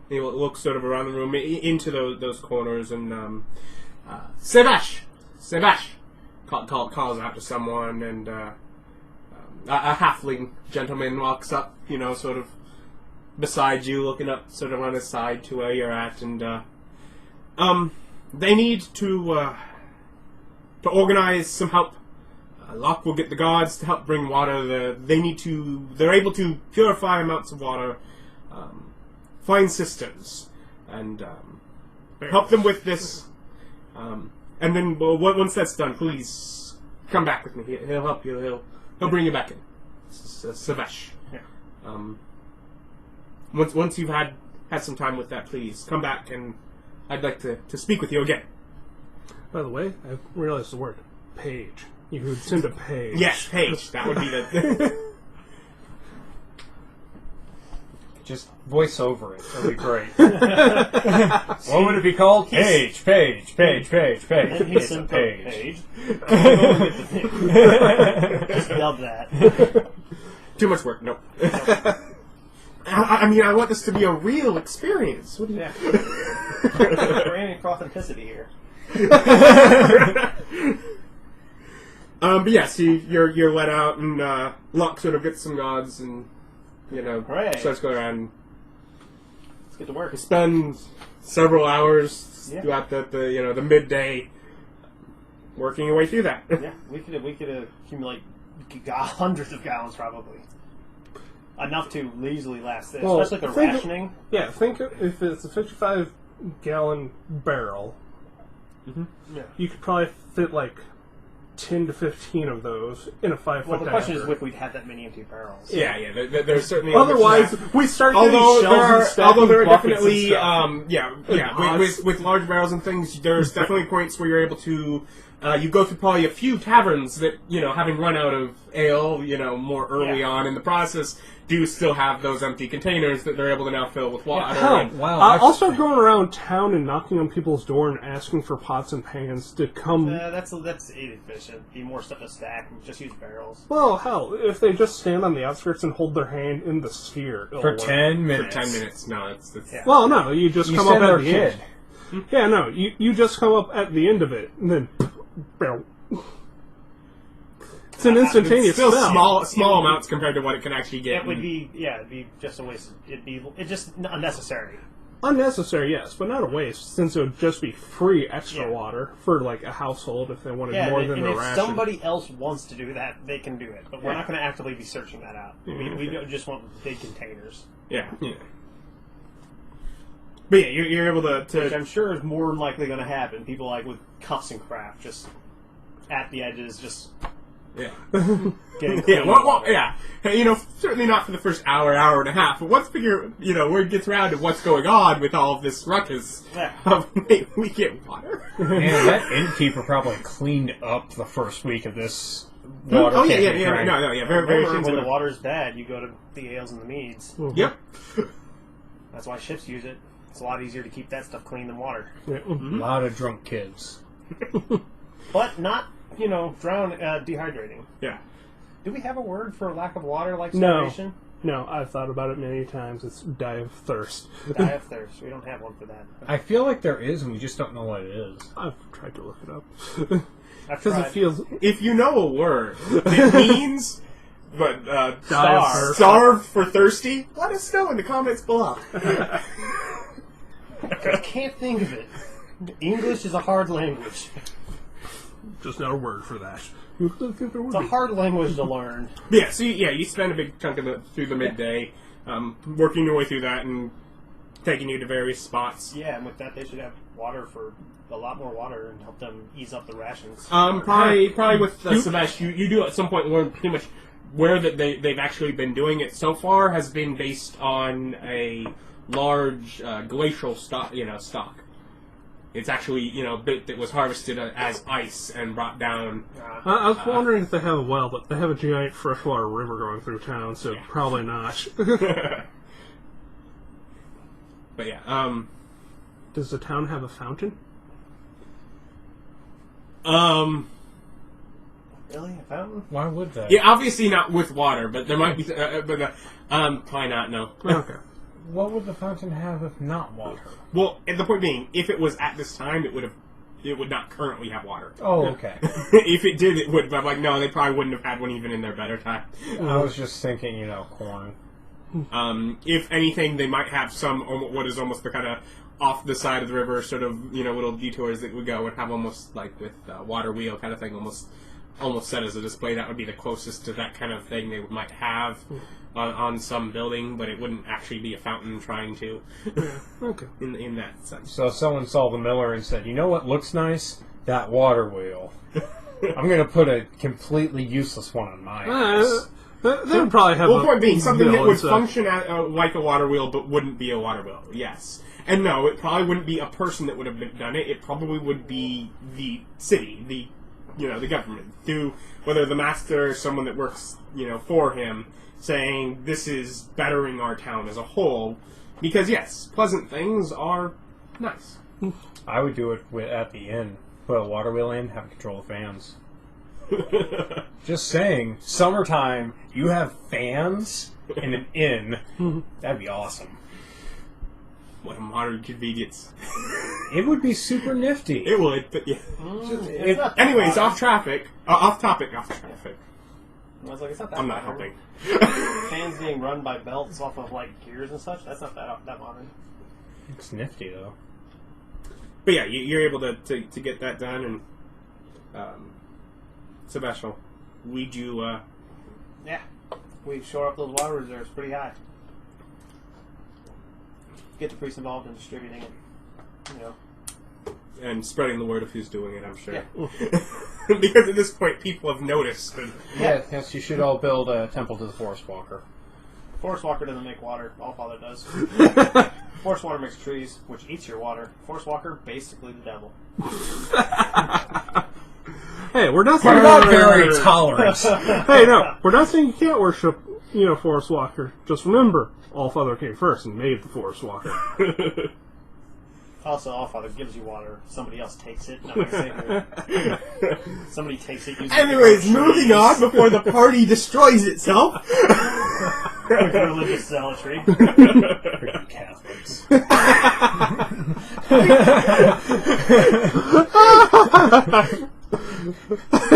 He looks sort of around the room, into those corners, and Sevash! Calls out to someone, and a halfling gentleman walks up, sort of beside you, looking up sort of on his side to where you're at, and they need to organize some help. Locke will get the guards to help bring water. They're able to purify amounts of water, find cisterns, and help them with this. And then, once that's done, please come back with me. He'll help you. He'll bring you back in. Sevesh. Yeah. Once you've had some time with that, please come back, and I'd like to speak with you again. By the way, I realized the word page. You could send a page. Yes, page. That would be the... Just voice over it. That'd be great. What would it be called? Page. And he It's a sent page. Just dub that. Too much work. Nope. I mean, I want this to be a real experience. What do you... Yeah. We're aiming for authenticity here. But yes, you're let out, and Locke sort of gets some gods, and Hooray. starts going around. Let's get to work. You spend several hours Yeah. throughout the midday working your way through that. Yeah, we could accumulate hundreds of gallons probably. Enough to easily last this, Well, especially if they're think- rationing. Yeah, think if it's a 55-gallon barrel, Yeah. you could probably fit like 10 to 15 of those in a 5-foot Well, the question is diameter. if we'd have that many empty barrels. Yeah. There's certainly... Otherwise, we start getting shells and Although there are buckets definitely, and stuff. with large barrels and things, there's definitely points where you're able to, you go through probably a few taverns that, having run out of ale, more early on in the process, do still have those empty containers that they're able to now fill with water. Hell, Wow, I'll start going around town and knocking on people's door and asking for pots and pans to come. That's inefficient. Be more stuff to stack and just use barrels. Well, hell, if they just stand on the outskirts and hold their hand in the sphere. it'll For work. 10 For minutes. 10 minutes. No, it's Yeah. Well, no, you just You come up send at our the kid. end. Yeah, no, you just come up at the end of it, and then... It's an instantaneous still smell. small amounts compared to what it can actually get. It would be, it'd be just a waste. It's just unnecessary. Unnecessary, yes, but not a waste, since it would just be free extra Yeah. water for, like, a household if they wanted Yeah, more and than if a ration. somebody else wants to do that, they can do it. But we're not going to actively be searching that out. We just want big containers. Yeah. But yeah, you're able Which to I'm sure is more than likely going to happen. People like with cuffs and craft, just at the edges, just yeah. getting Yeah, clean. well, yeah. Hey, certainly not for the first hour and a half. But once word gets around to what's going on with all of this ruckus, Yeah. we get water. Man, that innkeeper probably cleaned up the first week of this water. Oh yeah, campaign. yeah. Very, very Remember, when the sensitive. water's bad, you go to the ales and the meads. Yep. That's why ships use it. It's a lot easier to keep that stuff clean than water. Yeah. A lot of drunk kids. But not, dehydrating. Yeah. Do we have a word for lack of water, like No. starvation? No, I've thought about it many times. It's die of thirst. Die of thirst. We don't have one for that. I feel like there is, and we just don't know what it is. I've tried to look it up. I've Because tried. it feels... If you know a word, it means But Starve. starve for thirsty? Let us know in the comments below. I can't think of it. English is a hard language. Just not a word for that. It's a hard language to learn. Yeah, so you spend a big chunk of through the midday working your way through that and taking you to various spots. Yeah, and with that, they should have water for a lot more water and help them ease up the rations. Probably with Sebastian, you do at some point learn pretty much where that they've actually been doing it so far has been based on a large glacial stock. It's actually bit that was harvested as ice and brought down. I was wondering if they have a well, but they have a giant freshwater river going through town, so probably not. But yeah, Does the town have a fountain? Really? A fountain? Why would they? yeah, obviously not with water, but there might be. Probably not. No. Okay. What would the fountain have if not water? Well, and the point being, if it was at this time, it would not currently have water. Oh, okay. If it did, it would. But like, no, they probably wouldn't have had one even in their better time. I was just thinking, corn. If anything, they might have some what is almost the kind of off the side of the river, sort of little detours that would go and have almost like with water wheel kind of thing, almost set as a display. That would be the closest to that kind of thing they might have on some building, but it wouldn't actually be a fountain trying to. Okay. In that sense. So someone saw the miller and said, "You know what looks nice? That water wheel. I'm going to put a completely useless one on my house." They would probably have. Well, point being, something that would function. function like a water wheel, but wouldn't be a water wheel. Yes, and no, it probably wouldn't be a person that would have done it. It probably would be the city, the government, through whether the master or someone that works, for him, saying this is bettering our town as a whole. Because yes, pleasant things are nice. I would do it at the inn. Put a water wheel in, have control of fans. Just saying, summertime, you have fans in an inn. That'd be awesome. What a modern convenience. It would be super nifty. It would, but yeah. It's not that Anyways, bad. off topic. Off traffic. I was like, it's not that I'm not modern. helping. Fans being run by belts off of gears and such. That's not that modern. It's nifty, though. But yeah, you're able to get that done, and Sebastian, we do. Yeah, we shore up those water reserves pretty high. Get the priests involved in distributing it. And spreading the word of who's doing it, I'm sure. Yeah. Because at this point, people have noticed. And Yes, you should all build a temple to the Forest Walker. Forest Walker doesn't make water. Allfather does. Forest Water makes trees, which eats your water. Forest Walker, basically the devil. Hey, we're not We're saying not very tolerant. Hey, no, we're not saying you can't worship, Forest Walker. Just remember, Allfather came first and made the Forest Walker. Also, Allfather gives you water. Somebody else takes it. Not the same. Somebody takes it. anyways, moving on before the party destroys itself. With religious zealotry. Freaking Catholics.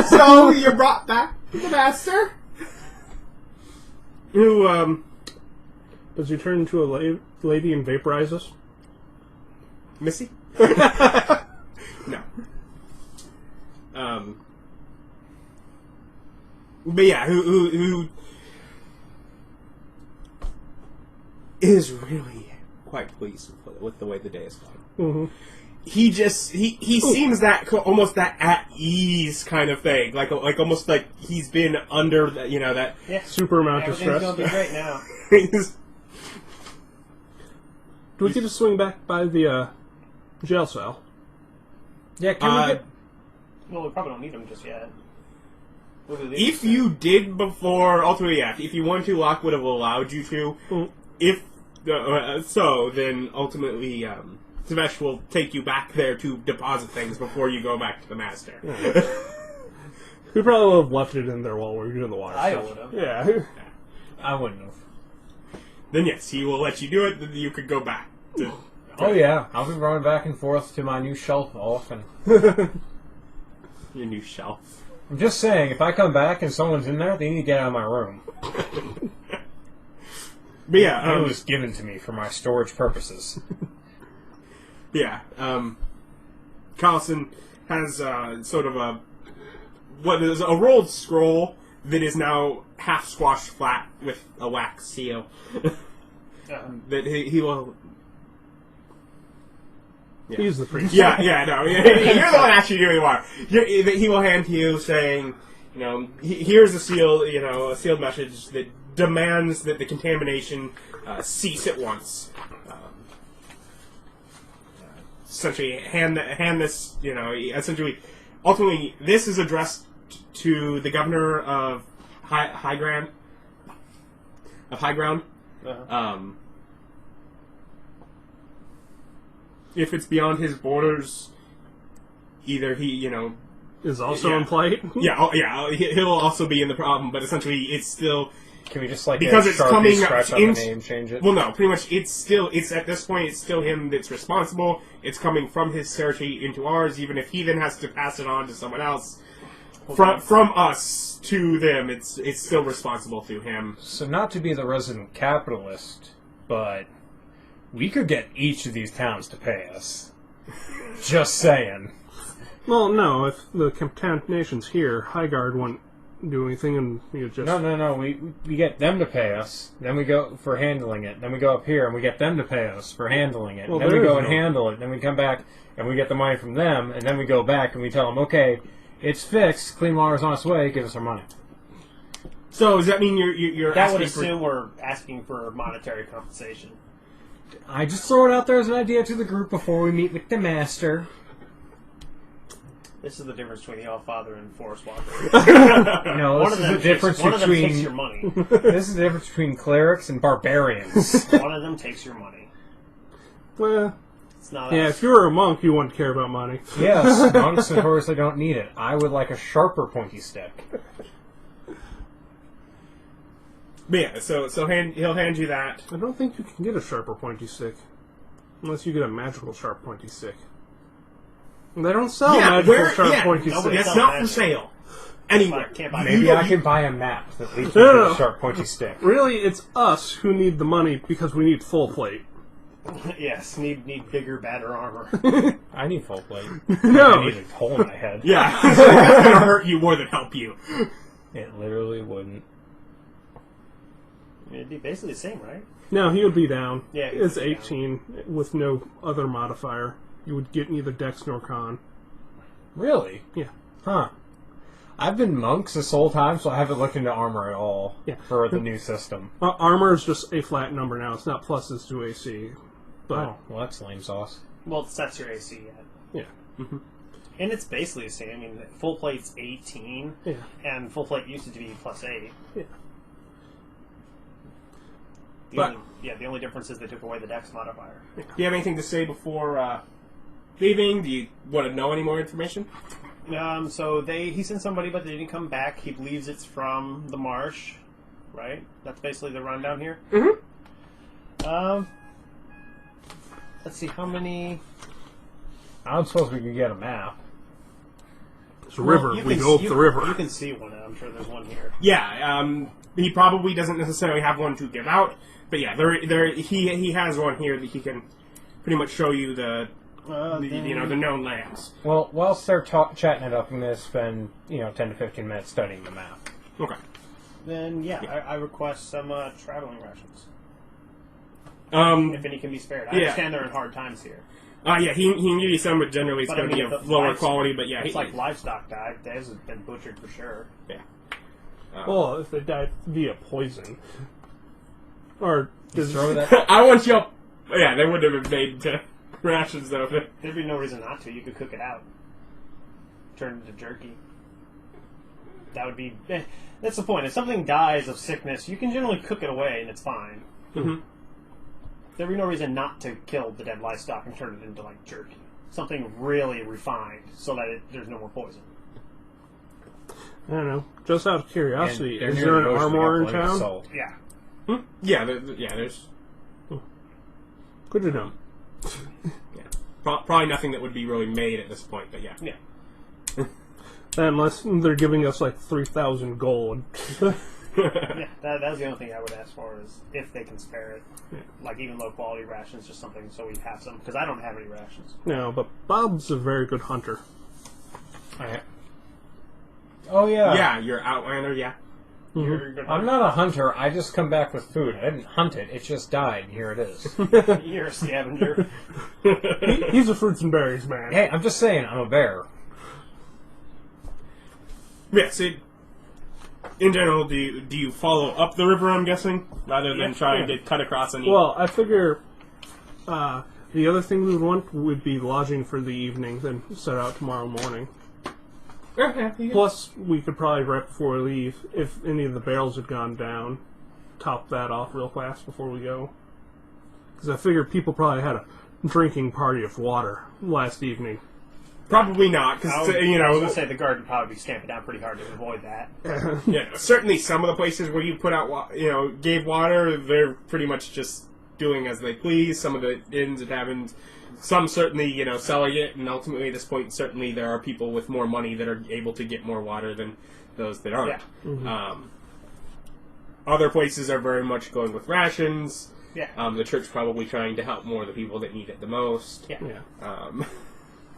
So you brought back the master, who Does he turn into a lady and vaporize us? Missy? No. But yeah, who is really quite pleased with the way the day has gone. Mm-hmm. He seems that almost that at ease kind of thing, like almost like he's been under that. Yeah. Super amount of Everything's stress. going to be great now. Do we get to swing back by the jail cell? Yeah, can we get... Well, we probably don't need them just yet. We'll do these. If you did before, ultimately, yeah, if you wanted to, Locke would have allowed you to. Mm. If then ultimately, Sevesh will take you back there to deposit things before you go back to the master. We probably would have left it in there while we were doing the water I stuff. would have. Yeah. I wouldn't have. Then yes, he will let you do it. Then you could go back. To, Oh yeah, I'll be running back and forth to my new shelf often. your new shelf. I'm just saying, if I come back and someone's in there, they need to get out of my room. But yeah, It was given to me for my storage purposes. yeah. Carlson has sort of what is a rolled scroll that is now half squashed flat with a wax seal. That he will. Yeah. He's the priest. Yeah, no. You're the one actually doing the water. He will hand to you saying, here's a seal, a sealed message that demands that the contamination cease at once. Essentially, hand this, ultimately, this is addressed to the governor of High Ground. If it's beyond his borders, either he, Is also in plight. he'll also be in the problem. But essentially, it's still Can we just because get a it's Sharpie coming scratch on in. the name, change it? Well, no, pretty much it's at this point it's still him that's responsible. It's coming from his territory into ours. Even if he then has to pass it on to someone else, from us to them, it's still responsible to him. So not to be the resident capitalist, but we could get each of these towns to pay us. Just saying. Well, no, if the contamination's here, Highguard won't do anything, and you just... No. We get them to pay us, then we go for handling it, then we go up here and we get them to pay us for handling it, Well, then we there go is and no- handle it, then we come back and we get the money from them, and then we go back and we tell them, okay, it's fixed, clean water's on its way, give us our money. So does that mean you're That would asking assume we're asking for monetary compensation. I just throw it out there as an idea to the group before we meet with the master. This is the difference between the Allfather and Forest Walker. No, this is the difference one of them takes between your money. this is the difference between clerics and barbarians. One of them takes your money. Well, It's not yeah, us. if you were a monk, you wouldn't care about money. Yes, monks notoriously don't need it. I would like a sharper pointy stick. But yeah, so he'll hand you that. I don't think you can get a sharper pointy stick. Unless you get a magical sharp pointy stick. They don't sell magical sharp pointy nobody sticks. That's sells not for magic. sale anywhere. Can't buy Maybe it. I can buy a map that leads me No, to no. a sharp pointy stick. Really, it's us who need the money because we need full plate. Yes, need bigger, badder armor. I need full plate. No. I need a hole in my head. Yeah, that's gonna hurt you more than help you. It literally wouldn't. It'd be basically the same, right? No, he would be down. Yeah, he It's would be 18 with no other modifier. You would get neither dex nor con. Really? Yeah. Huh. I've been monks this whole time, so I haven't looked into armor at all Yeah. for the new system. Armor is just a flat number now. It's not pluses to AC. But, Oh, well, that's lame sauce. Well, that's your AC yet. yeah. And it's basically the same. I mean, full plate's 18, Yeah. and full plate used to be +8. Yeah. The only difference is they took away the dex modifier. Do you have anything to say before leaving? Do you want to know any more information? So he sent somebody, but they didn't come back. He believes it's from the marsh, right? That's basically the rundown here. Mm-hmm. Let's see how many. I don't suppose we could get a map. It's a river. You We can- go up you- the river. You can see one. I'm sure there's one here. Yeah, he probably doesn't necessarily have one to give out, but yeah, he has one here that he can pretty much show you the known lands. Well, whilst they're chatting it up, I'm going to spend 10 to 15 minutes studying the map. Okay. Then I request some traveling rations, Um, if any can be spared. I Yeah. understand they're in hard times here. yeah, he can give you some, but generally it's But going to be if of the lower lives- quality. But yeah, It's like livestock died. Theirs has been butchered for sure. yeah. Well, if they died via poison. Or Just throw that. I want you. Yeah, they wouldn't have been made to rations though. But There'd be no reason not to. You could cook it out, turn it into jerky. That would be. That's the point. If something dies of sickness, you can generally cook it away and it's fine. Mhm. There'd be no reason not to kill the dead livestock and turn it into like jerky, something really refined, so that there's no more poison. I don't know. Just out of curiosity, And they're is near there an the ocean, they armorer in got plenty of town? salt. Yeah. yeah, there's Good to know. probably nothing that would be really made at this point. But yeah. Yeah. Unless they're giving us like 3,000 gold. Yeah, that's the only thing I would ask for is if they can spare it. Like even low quality rations, just something so we have some, because I don't have any rations. No, but Bob's a very good hunter. Oh yeah. Yeah, you're Outlander, yeah. You're good. I'm not a hunter. I just come back with food. I didn't hunt it. It just died. And here it is. You're a scavenger. He's a fruits and berries man. Hey, I'm just saying. I'm a bear. Yes, in general, do you follow up the river, I'm guessing, rather than trying to cut across any... Well, I figure the other thing we would want would be lodging for the evening, then set out tomorrow morning. Plus, we could probably, right before we leave, if any of the barrels had gone down, top that off real fast before we go. Because I figure people probably had a drinking party of water last evening. Probably not, because, I was going to say the guard would probably be stamping down pretty hard to avoid that. yeah, certainly some of the places where you put out, gave water, they're pretty much just doing as they please. Some of the inns and taverns, some certainly, selling it, and ultimately at this point, certainly there are people with more money that are able to get more water than those that aren't. Yeah. Mm-hmm. Other places are very much going with rations. Yeah. The church probably trying to help more of the people that need it the most. Yeah.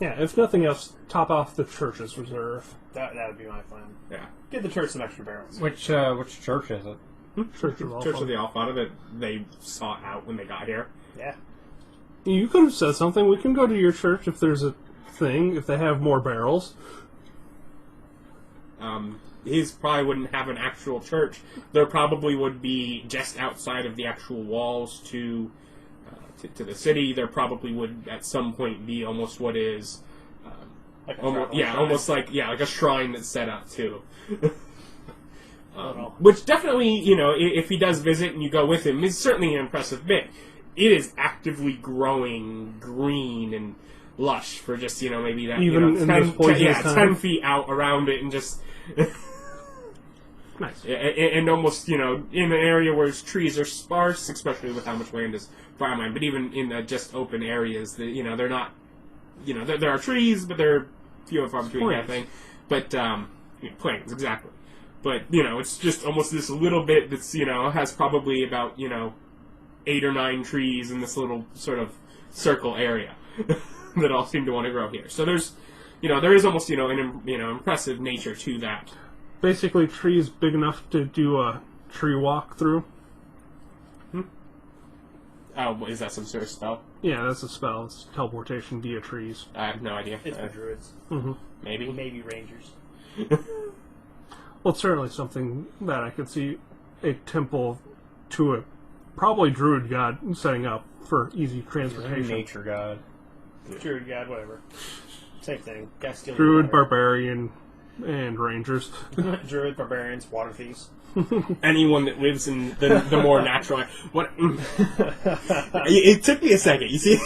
Yeah, if nothing else, top off the church's reserve. That would be my plan. Yeah. Give the church some extra barrels. Which church is it? Church of Church of the Alfata that they sought out when they got here. Yeah. You could have said something. We can go to your church if there's a thing, if they have more barrels. His probably wouldn't have an actual church. There probably would be just outside of the actual walls to the city. There probably would at some point be almost what is, Like a almost, travel yeah, shrine. almost like a shrine that's set up too. Well. Which definitely, if he does visit and you go with him, is certainly an impressive bit. It is actively growing green and lush for just, maybe that, Even in this poisonous time? 10 feet out around it and just... Nice. and almost, in an area where trees are sparse, especially with how much land is farmland, but even in just open areas, they're not, there are trees, but they're few and far between kind of thing. But, plains, exactly. But, it's just almost this little bit that's, has probably about, 8 or 9 trees in this little sort of circle area that all seem to want to grow here. So there's, there is almost, an, impressive nature to that. Basically, trees big enough to do a tree walk through. Oh, is that some sort of spell? Yeah, that's a spell. It's teleportation via trees. I have no idea. It's for druids. Maybe. Maybe rangers. Well, it's certainly something that I could see a temple to a probably druid god setting up for easy transportation. Nature god. Druid god, whatever. Same thing. Guys stealing Druid, water. barbarian, and rangers. Druid, barbarians, water thieves. Anyone that lives in the more natural... What? It took me a second, you see?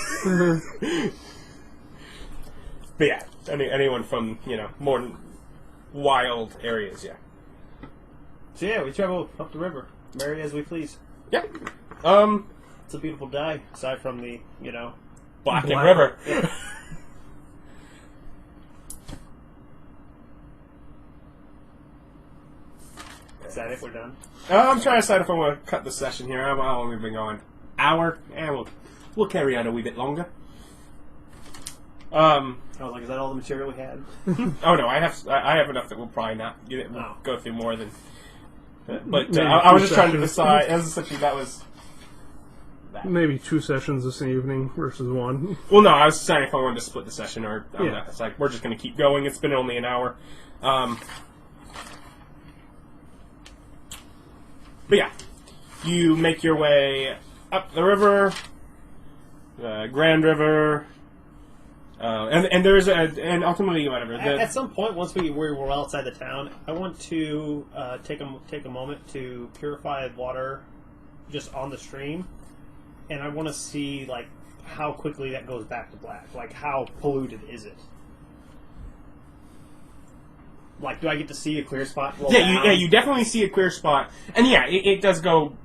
But yeah, anyone from, more wild areas, yeah. So yeah, we travel up the river. Merry as we please. Yeah. It's a beautiful day, aside from the, Black Black. River. Is that it? We're done? I'm trying to decide if I want to cut the session here. How long have we been going? Hour? Yeah, we'll carry on a wee bit longer. I was like, is that all the material we had? Oh no, I have enough that we'll probably not get it. We'll Oh. go through more than. But Maybe I was two just trying to sessions. decide. Essentially, that was. Maybe 2 sessions this evening versus 1. Well, no, I was deciding if I wanted to split the session or Yeah. not. It's like we're just going to keep going. It's been only an hour. But yeah, you make your way up the river, Grand River, and there's and ultimately whatever. At some point, once we're outside the town, I want to take a moment to purify water just on the stream, and I want to see like how quickly that goes back to black. Like how polluted is it? Like, do I get to see a clear spot? roll down? You definitely see a clear spot, and yeah, it does go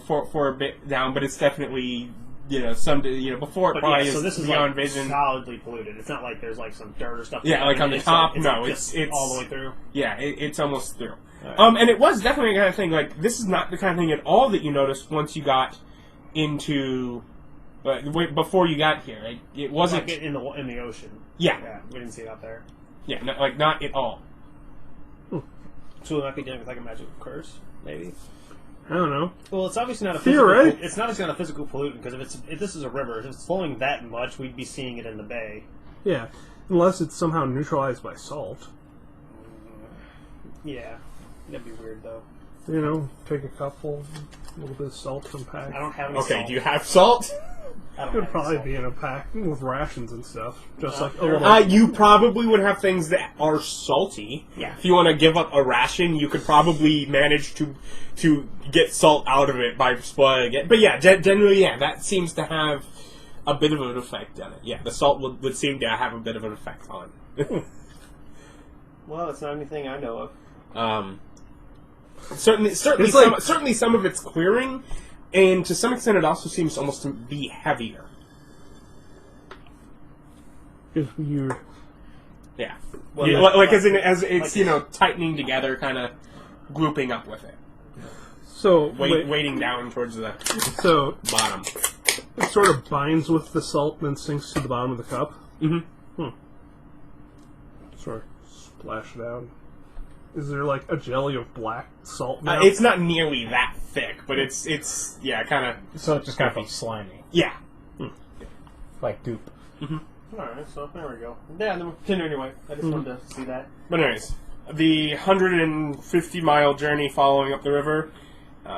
for a bit down, but it's definitely before it But probably yeah, so is this is beyond like vision. solidly polluted. It's not like there's like some dirt or stuff. Yeah, like on the It's top, It's no, like just it's all the way through. Yeah, it's almost through. Alright. And it was definitely the kind of thing, like, this is not the kind of thing at all that you noticed once you got into, before you got here. It wasn't, Like in the ocean. yeah, Yeah, we didn't see it out there. yeah, not at all. So we might be dealing with like a magical curse, maybe. I don't know. Well, it's obviously not a Theoretic- physical. It's obviously not a physical pollutant because if this is a river, if it's flowing that much, we'd be seeing it in the bay. Yeah, unless it's somehow neutralized by salt. Yeah, that'd be weird though. You know, take a couple, a little bit of salt from pack. I don't have any. Okay, salt. do you have salt? I don't Could have probably any be in a pack with rations and stuff. Just like a fair little. You probably would have things that are salty. Yeah. If you want to give up a ration, you could probably manage to get salt out of it by spoiling it. But yeah, generally, yeah, that seems to have a bit of an effect on it. Yeah, the salt would seem to have a bit of an effect on it. Well, it's not anything I know of. Certainly, It's like- certainly some of it's clearing, and to some extent, it also seems almost to be heavier. It's weird. Yeah, Well, yeah, like- as it's tightening together, kind of grouping up with it, So, wait, weighting down towards the so bottom. it sort of binds with the salt and then sinks to the bottom of the cup. Mm-hmm. Sort of splash it out. Is there like a jelly of black salt now? It's not nearly that thick, but it's kind of So it just kind of felt slimy, yeah. like goop. Alright, so there we go. Yeah, then we'll continue anyway. I just wanted to see that. But anyways, the 150-mile journey following up the river, you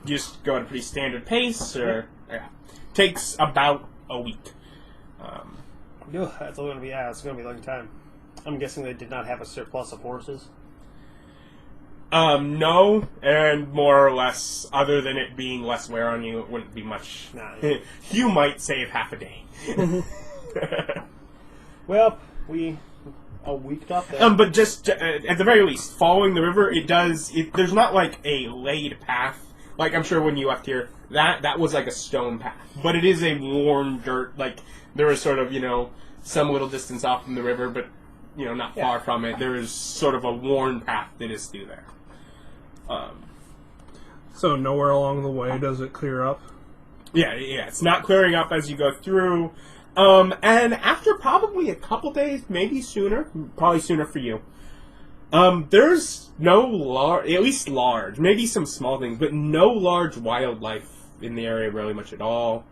just go at a pretty standard pace, or takes about a week. That's all going to be. Yeah, it's going to be a long time. I'm guessing they did not have a surplus of horses. No, and more or less, other than it being less wear on you, it wouldn't be much. Nah. You might save half a day. Well, a week up there. But just at the very least, following the river, there's not like a laid path. Like I'm sure when you left here, that was like a stone path, but it is a worn dirt. Like there is sort of some little distance off from the river, but not far from it. There is sort of a worn path that is through there. So nowhere along the way does it clear up. Yeah, it's not clearing up as you go through. And after probably a couple days, maybe sooner, probably sooner for you, there's no large, at least large, maybe some small things, but no large wildlife in the area really much at all.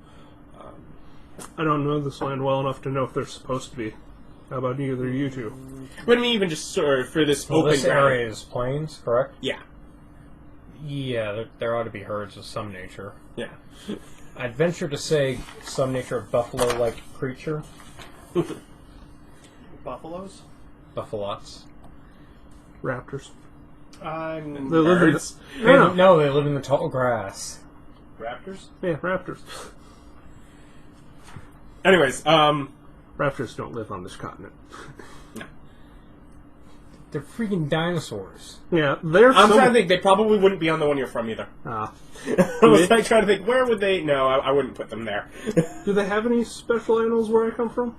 I don't know this land well enough to know if they're supposed to be. How about either you two? But I mean, even just sort of for this Well, open this ground. area is plains, correct? Yeah, Yeah, there ought to be herds of some nature. yeah. I'd venture to say some nature of buffalo-like creature. Buffaloes? Buffalots. Raptors. I'm They live in Birds. Yeah. No, they live in the tall grass. raptors. Yeah, raptors. Anyways, Raptors don't live on this continent. They're freaking dinosaurs. Yeah, they're I'm trying to think. They probably wouldn't be on the one you're from either. Ah. I was like trying to think, where would they? No, I wouldn't put them there. Do they have any special animals where I come from?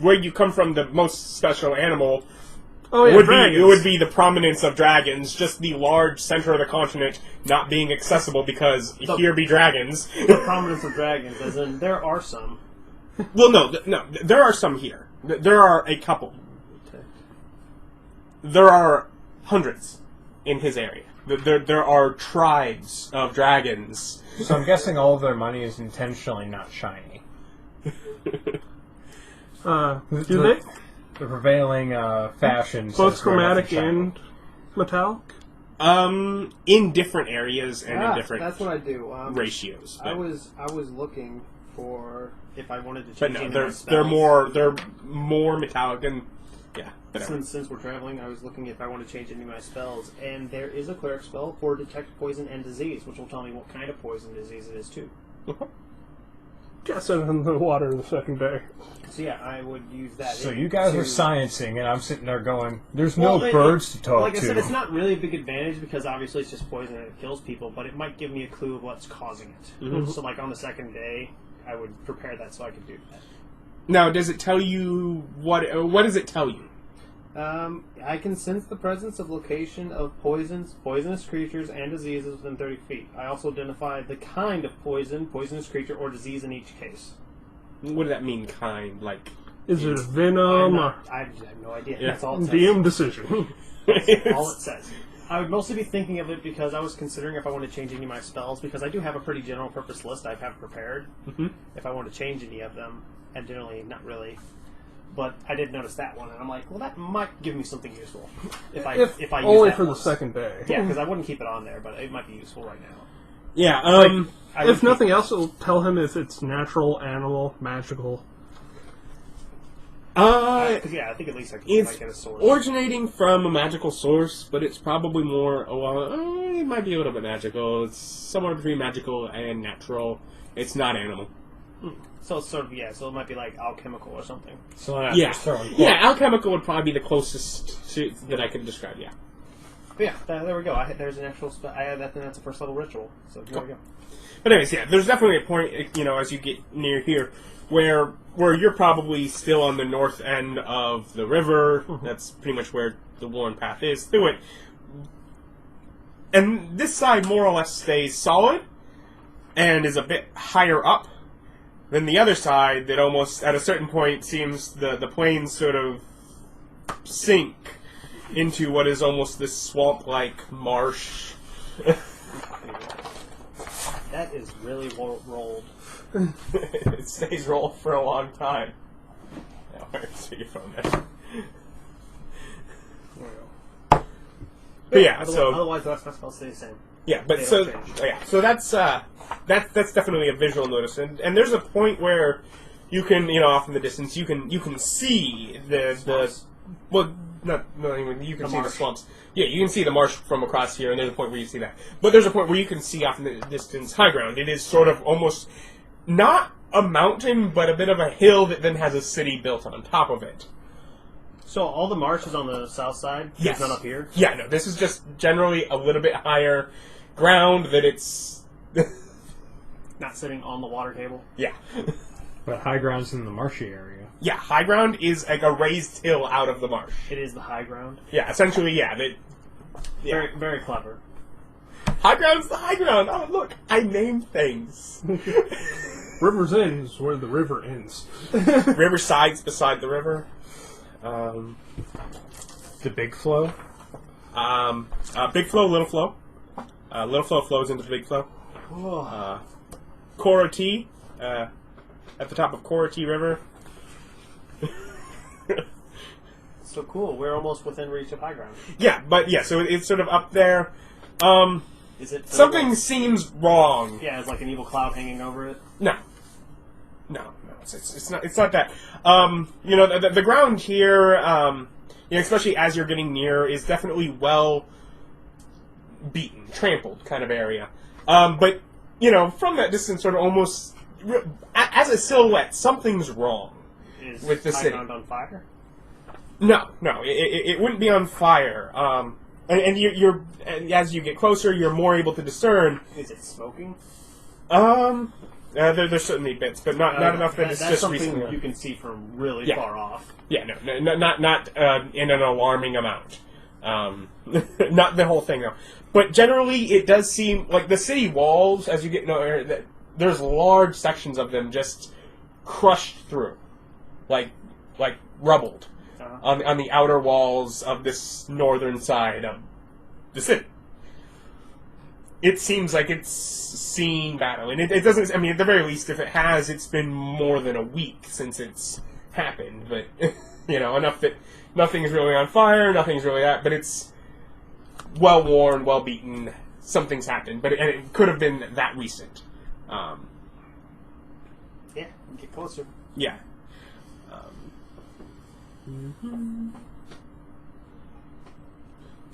Where you come from, the most special animal Oh yeah, it would be the prominence of dragons, just the large center of the continent not being accessible because here be dragons. The prominence of dragons, as in there are some. Well, no, there are some here. There are a couple. There are hundreds in his area. There are tribes of dragons. So I'm guessing all of their money is intentionally not shiny. Do they? The prevailing fashion. Both says we're nothing chromatic shiny. and metallic? In different areas and in different that's what I do. ratios. I was looking for if I wanted to But change no, any of my they're spells. more metallic and yeah. Whatever. Since we're traveling, I was looking if I want to change any of my spells, and there is a cleric spell for detect poison and disease, which will tell me what kind of poison disease it is too. Cast it in the water the second day. So yeah, I would use that. So you guys to- are sciencing, and I'm sitting there going, "There's no Well, birds to talk Like I to." said, it's not really a big advantage because obviously it's just poison and it kills people, but it might give me a clue of what's causing it. Mm-hmm. So like on the second day, I would prepare that so I could do that. Now, does it tell you what does it tell you? I can sense the presence of location of poisonous creatures, and diseases within 30 feet. I also identify the kind of poisonous creature, or disease in each case. What does that mean, kind? Like, Is it venom or I have no idea. Yeah. That's all it says. DM decision? That's all it says. I would mostly be thinking of it because I was considering if I want to change any of my spells, because I do have a pretty general purpose list I have prepared. Mhm. If I want to change any of them, and generally not really. But I did notice that one, and I'm like, well, that might give me something useful if I use only that for once. the second day. Yeah, because I wouldn't keep it on there, but it might be useful right now. yeah. I would If nothing else, it'll tell him if it's natural, animal, magical. Because I think at least I It's might get a source. originating from a magical source, but it's probably more. It might be a little bit magical. It's somewhere between magical and natural. It's not animal. So it's sort of so it might be like alchemical or something. so I'm Yeah, just throwing yeah. Alchemical would probably be the closest that I could describe. Yeah. But yeah, there we go. There's an actual spell. I had that, and that's a first level ritual. So there we go. But anyways, yeah, there's definitely a point, as you get near here, where you're probably still on the north end of the river. That's pretty much where the worn path is through it. And this side more or less stays solid and is a bit higher up than the other side that almost, at a certain point, seems the plains sort of sink into what is almost this swamp-like marsh. That is really rolled. It stays rolled for a long time. Yeah, where's your phone there? There we go. But yeah, so Otherwise, the rest of my spells stay the same. yeah, but they so don't change. yeah, so that's definitely a visual notice, and there's a point where you can, off in the distance, you can see the well, not even you can The see the marsh. swamps. Yeah, you can see the marsh from across here, and there's a point where you see that. But there's a point where you can see off in the distance high ground. It is sort of almost not a mountain, but a bit of a hill that then has a city built on top of it. So all the marsh is on the south side? Yes. It's not up here? Yeah, no, this is just generally a little bit higher ground that it's... Not sitting on the water table? yeah. But high ground's in the marshy area. Yeah, high ground is like a raised hill out of the marsh. It is the high ground. Yeah, essentially, yeah. Very, very clever. High ground's the high ground. Oh, look, I named things. River's End is where the river ends. Riverside's beside the river. The big flow. Big flow, little flow. Little flow flows into the big flow. Oh. Corotee, at the top of Corotee River. So cool. We're almost within reach of high ground. Yeah, but yeah, so it's sort of up there. Is it... Something seems wrong. Yeah, it's like an evil cloud hanging over it. No, it's not that. The ground here, especially as you're getting near, is definitely well beaten, trampled kind of area. But from that distance, sort of almost as a silhouette, something's wrong Is with the high city. ground on fire? No, it wouldn't be on fire. And you're as you get closer, you're more able to discern. Is it smoking? There's certainly bits, but not enough that it's that's just something recently. you can see from really Yeah. far off. Yeah, no, not in an alarming amount. Not the whole thing though. But generally, it does seem like the city walls, as you get there's large sections of them just crushed through, like rubbled on the outer walls of this northern side of the city. It seems like it's seen battle, and it doesn't. I mean, at the very least, if it has, it's been more than a week since it's happened. But enough that nothing's really on fire, nothing's really that. But it's well worn, well beaten. Something's happened, but it could have been that recent. Yeah, get closer. Yeah.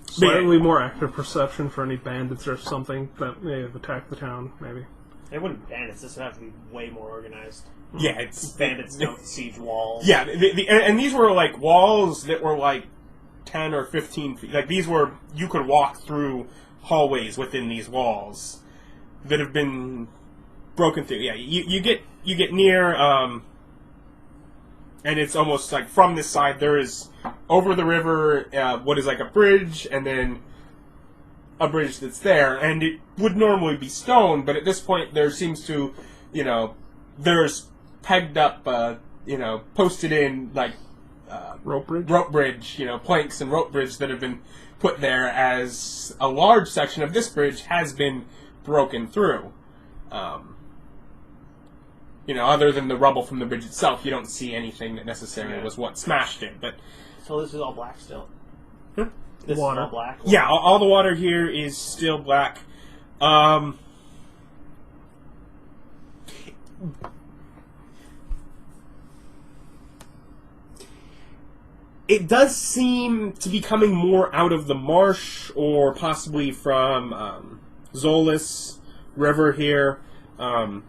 Slightly more active perception for any bandits or something that may have attacked the town, maybe. They wouldn't be bandits. This would have to be way more organized. Yeah, it's Bandits don't siege walls. Yeah, and these were like walls that were like 10 or 15 feet. Like these were, you could walk through hallways within these walls that have been broken through. Yeah, you get near, and it's almost like from this side there is over the river what is like a bridge, and then a bridge that's there, and it would normally be stone, but at this point there seems to, there's pegged up, posted in like Rope bridge? rope bridge, planks and rope bridge that have been put there as a large section of this bridge has been broken through. Other than the rubble from the bridge itself, you don't see anything that necessarily was what smashed it. But So this is all black still. Hmm? This Water. is all black. yeah, all the water here is still black. It does seem to be coming more out of the marsh, or possibly from Zolas River here, or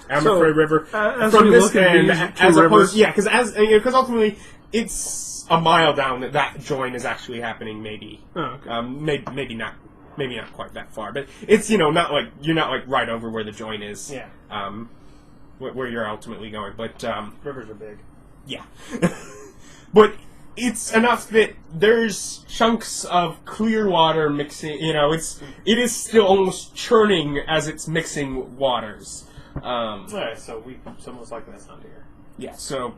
Amifrey River. as From we this look at end, these two as opposed, rivers- because ultimately it's a mile down that join is actually happening. Maybe, Oh, okay. maybe not quite that far, but it's not like you're not like right over where the join is. Yeah. Where you're ultimately going, but Rivers are big. yeah. But it's enough that there's chunks of clear water mixing. It is still almost churning as it's mixing waters. Alright, so most likely that's not here. Yeah. So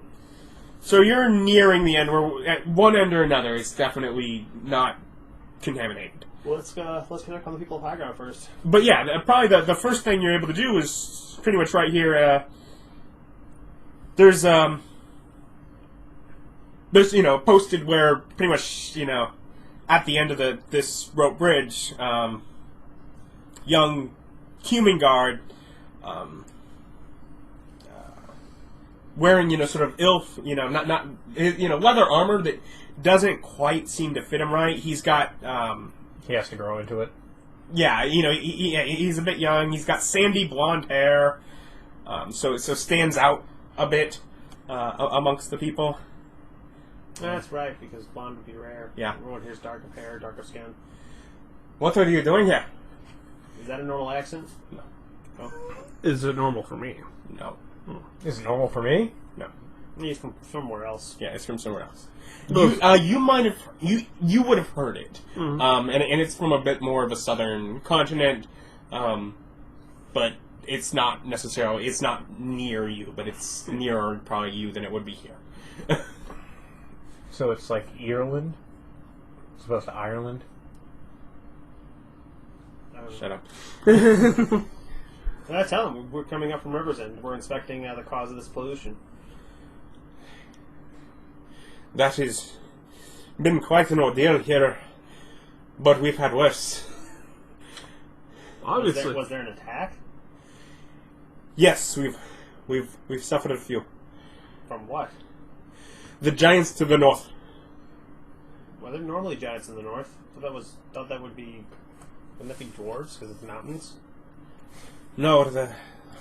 you're nearing the end where at one end or another it's definitely not contaminated. Well, let's connect on the people of High Ground first. But yeah, probably the first thing you're able to do is pretty much right here. There's posted where pretty much at the end of this rope bridge, young human guard, wearing sort of not leather armor that doesn't quite seem to fit him right. He's got He has to grow into it. yeah, he's a bit young. He's got sandy blonde hair, so stands out a bit amongst the people. That's right, because blonde would be rare. Yeah. Everyone here's dark of hair, dark of skin. What are you doing here? Is that a normal accent? No. Oh. Is it normal for me? No. Is it normal for me? No. He's from somewhere else. Yeah, it's from somewhere else. Those- You might have you would have heard it, and it's from a bit more of a southern continent, but it's not necessarily near you, but it's nearer probably you than it would be here. So it's like Ireland? As opposed to Ireland? Shut up. I tell him we're coming up from River's End. We're inspecting the cause of this pollution. That has been quite an ordeal here, but we've had worse. Obviously. Was there an attack? Yes, we've suffered a few. From what? The giants to the north. Well, there are normally giants in the north. Thought that would be. Wouldn't that be dwarves because of the mountains? No,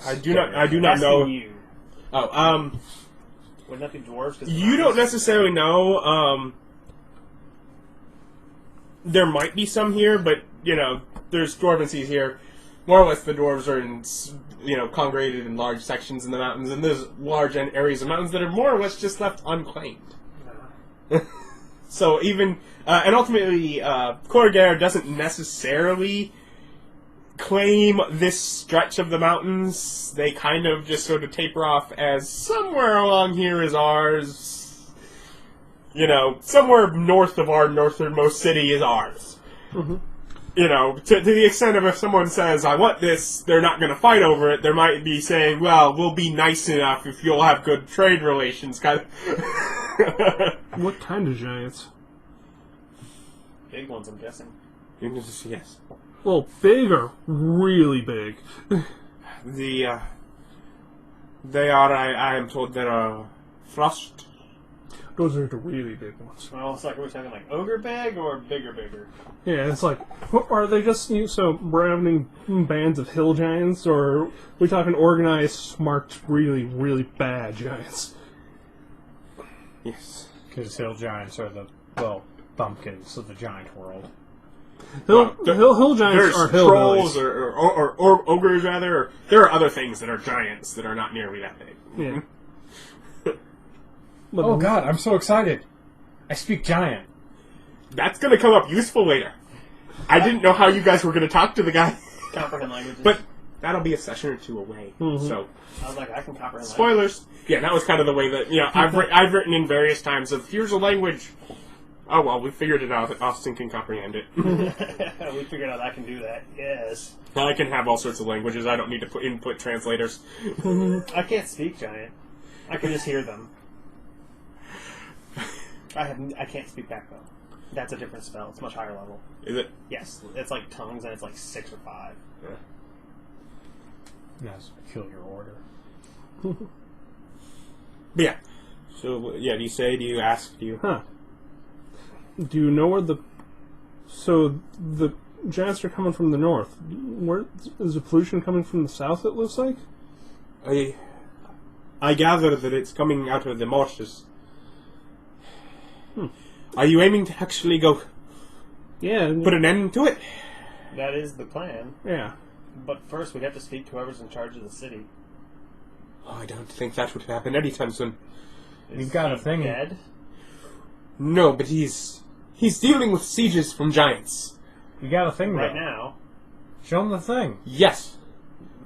I do not Asking know. You. Oh, Wouldn't that be dwarves? 'Cause of the you don't mountains? necessarily know. There might be some here, but there's dwarvencies here. More or less, the dwarves are congregated in large sections in the mountains, and there's large areas of mountains that are more or less just left unclaimed. So even and ultimately, Corrigan doesn't necessarily claim this stretch of the mountains. They kind of just sort of taper off as somewhere along here is ours. Somewhere north of our northernmost city is ours. Mhm. To the extent of if someone says, I want this, they're not going to fight over it. They might be saying, well, we'll be nice enough if you'll have good trade relations. Kind of. What kind of giants? Big ones, I'm guessing. Yes. Well, big or really big? They are, I am told, they're frost. Those are the really big ones. Well, it's like, we're talking like ogre big or bigger? Yeah, it's like, are they just browning bands of hill giants, or are we talking organized, smart, really, really bad giants? Yes. Because hill giants are the, bumpkins of the giant world. Hill giants There's are trolls hillbillies. or ogres, rather. Or there are other things that are giants that are not nearly that big. Yeah. But Oh god, I'm so excited. I speak giant. That's going to come up useful later. I didn't know how you guys were going to talk to the guy. Comprehend languages. But that'll be a session or two away. So, I was like, I can comprehend spoilers. Yeah, that was kind of the way that, I've written in various times of, here's a language. Oh, well, we figured it out. Austin can comprehend it. languages. We figured out I can do that. Yes. I can have all sorts of languages. I don't need to input translators. I can't speak giant. I can just hear them. I can't speak back though. That's a different spell. It's much higher level. Is it? Yes, it's like tongues, and it's like 6 or 5. That's peculiar order. But yeah. So, do you ask, do you... Huh. Do you know where the giants are coming from the north? Where is the pollution coming from the south? It looks like. I gather that it's coming out of the marshes. Are you aiming to actually go Yeah. put an end to it? That is the plan. Yeah. But first, we have to speak to whoever's in charge of the city. Oh, I don't think that would happen anytime soon. You've got a he thing. dead? No, but he's dealing with sieges from giants. You got a thing Right though. now. Show him the thing. Yes.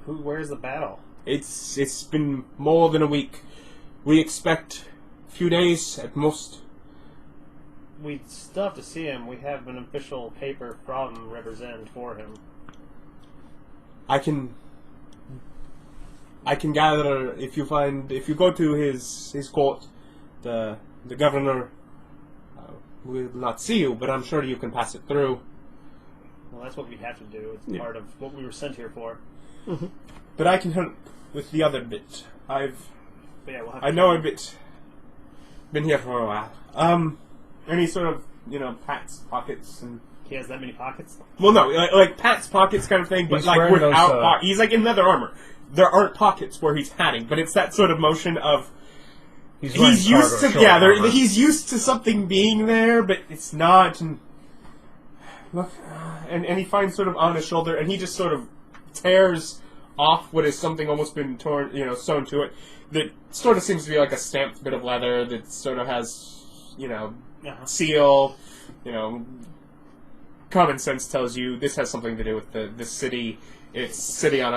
Where's the battle? It's been more than a week. We expect a few days at most. We still have to see him. We have an official paper from River's End for him. I can gather if you go to his court, the governor will not see you, but I'm sure you can pass it through. Well, that's what we have to do. It's part of what we were sent here for. But I can help with the other bit. But yeah, we'll have I to know a bit. Been here for a while. Any sort of pats pockets and. He has that many pockets? Well, no, like Pat's pockets kind of thing, but He's like wearing without those, pockets. He's like in leather armor. There aren't pockets where he's hatting, but it's that sort of motion of He's wearing he's used cargo to short armor. he's used to something being there, but it's not. And look, and he finds sort of on his shoulder, and he just sort of tears off what is something almost been torn, sewn to it. That sort of seems to be like a stamped bit of leather that sort of has, seal, common sense tells you this has something to do with the city. It's city on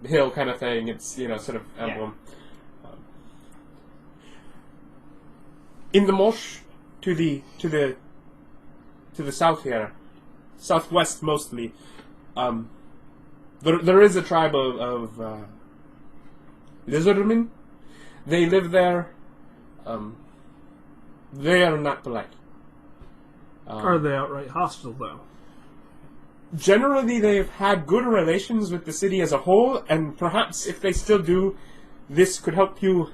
a hill kind of thing. It's sort of emblem. In the marsh to the south here, southwest mostly, there is a tribe of lizardmen. They live there. They are not polite. Are they outright hostile, though? Generally, they've had good relations with the city as a whole, and perhaps if they still do, this could help you.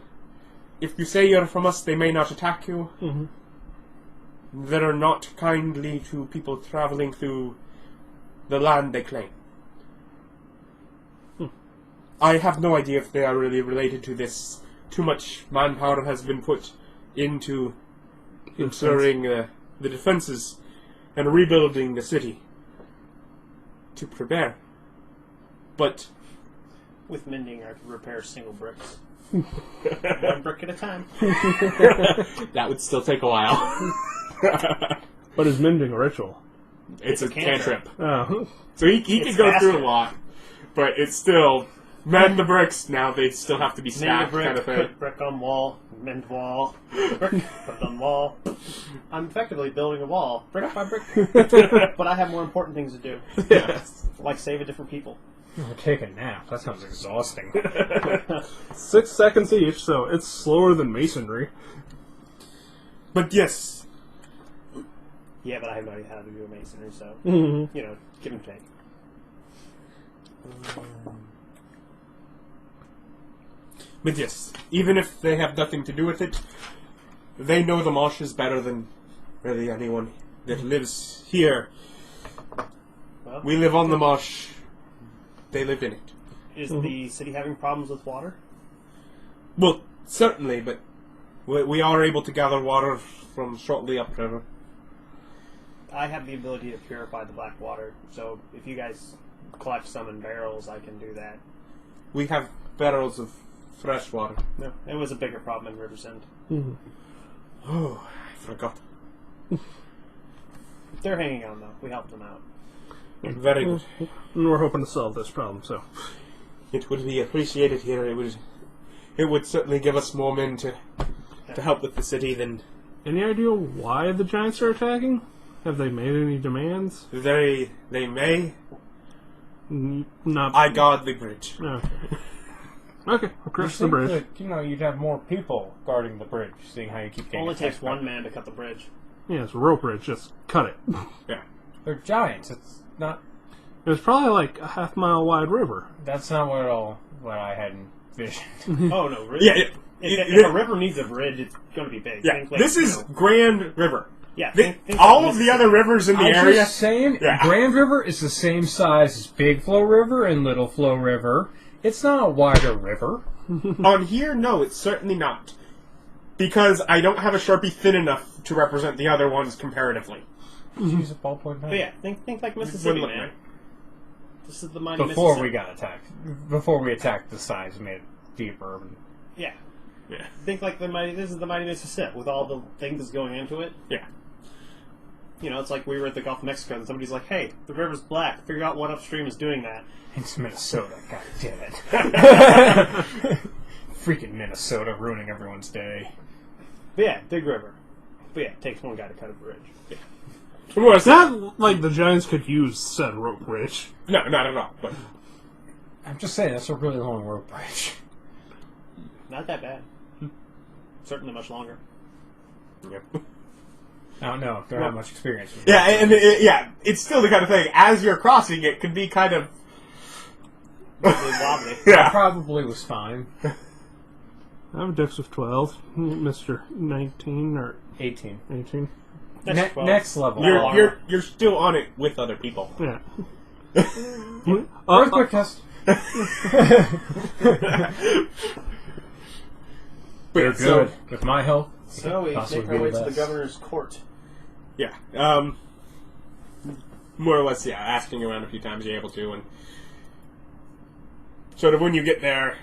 If you say you're from us, they may not attack you. Mm-hmm. They're not kindly to people traveling through the land they claim. I have no idea if they are really related to this. Too much manpower has been put into ensuring the defenses and rebuilding the city to prepare. But With mending, I could repair single bricks. One brick at a time. that would still take a while. But is mending a ritual? It's a cantrip. Oh. So he could It's go faster. through a lot, but it's still mend the bricks. Now they still have to be Mend a stacked, brick, kind of thing. put brick on wall, mend wall, brick, put on wall. I'm effectively building a wall, brick by brick. But I have more important things to do, Yes. like save a different people. I'll take a nap. That sounds exhausting. 6 seconds each, so it's slower than masonry. But yes, Yeah, but I have no idea how to do a masonry, so, Mm-hmm. give and take. but yes, even if they have nothing to do with it, they know the marshes better than really anyone that lives here. Well, We live on the marsh. They live in it. is the city having problems with water? Well, certainly, but we are able to gather water from shortly upriver. I have the ability to purify the black water, so if you guys collect some in barrels, I can do that. We have barrels of fresh water. No, it was a bigger problem in Riversend. Oh, I forgot. They're hanging on though. We helped them out. Very good. And we're hoping to solve this problem, so. It would be appreciated here. It would certainly give us more men to help with the city than Any idea why the Giants are attacking? Have they made any demands? they may. Not. I guard the bridge. Okay. Okay, I'll You cross the think bridge. that, you'd have more people guarding the bridge, seeing how you keep getting Only takes attacked by- one man to cut the bridge. Yeah, it's a rope bridge. Just cut it. Yeah. They're giants. It's not. It was probably like a half-mile wide river. That's not what I had envisioned. Oh no, really? Yeah. If a river needs a bridge, it's going to be big. Yeah. Think like, This is Grand River. yeah. All of the other rivers in the I'm area. just saying, Yeah. Grand River is the same size as Big Flow River and Little Flow River. It's not a wider river. On here, no, it's certainly not. Because I don't have a Sharpie thin enough to represent the other ones comparatively. Use a ballpoint But pen. yeah, think like Mississippi, Look, man. This is the mighty Before Mississippi. we got attacked. Before we attacked the size and made it deeper. Yeah. Yeah. Think like this is the mighty Mississippi with all the things going into it. Yeah. You know, it's like we were at the Gulf of Mexico and somebody's like, hey, the river's black. Figure out what upstream is doing that. It's Minnesota, god damn it. Freaking Minnesota ruining everyone's day. But yeah, big river. But yeah, it takes one guy to cut a bridge. Yeah. Well, It's not like the Giants could use said rope bridge. no, not at all. But I'm just saying, that's a really long rope bridge. Not that bad. Certainly much longer. Yep. I don't know if they have much experience with Yeah, and it's still the kind of thing. As you're crossing, it can be kind of. Wobbly, wobbly. It Yeah. probably was fine. I have a dex of 12. Mr. 19 or 18. 18. That's 12. Next level. You're still on it with other people. Yeah. Earthquake test. They're So- good. With my help. So we Possibly make our way be to the best. governor's court. Yeah. More or less, yeah, asking around a few times you're able to, and sort of when you get there,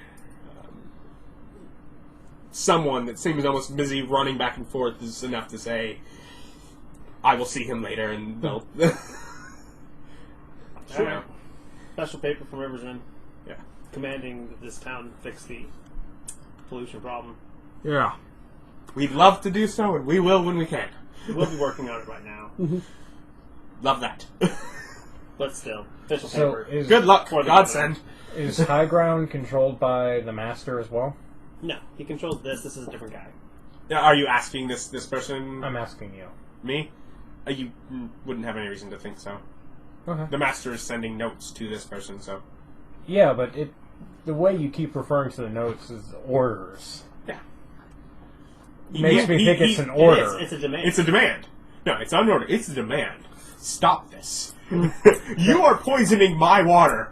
someone that seems almost busy running back and forth is enough to say, I will see him later, and they'll... All right. Special paper from Rivers Inn Yeah. commanding that this town fix the pollution problem. Yeah. We'd love to do so, and we will when we can. We'll be working on it right now. Love that. But still, official So paper. is, Good luck, For the Godsend. is high ground controlled by the master as well? No, he controls this. This is a different guy. Now, are you asking this person, I'm asking you. me? You wouldn't have any reason to think so. Okay. The master is sending notes to this person, so... Yeah, but the way you keep referring to the notes is orders. Yeah. Makes me think it's an order. It's a demand. It's a demand. No, it's not an order. It's a demand. Stop this. You are poisoning my water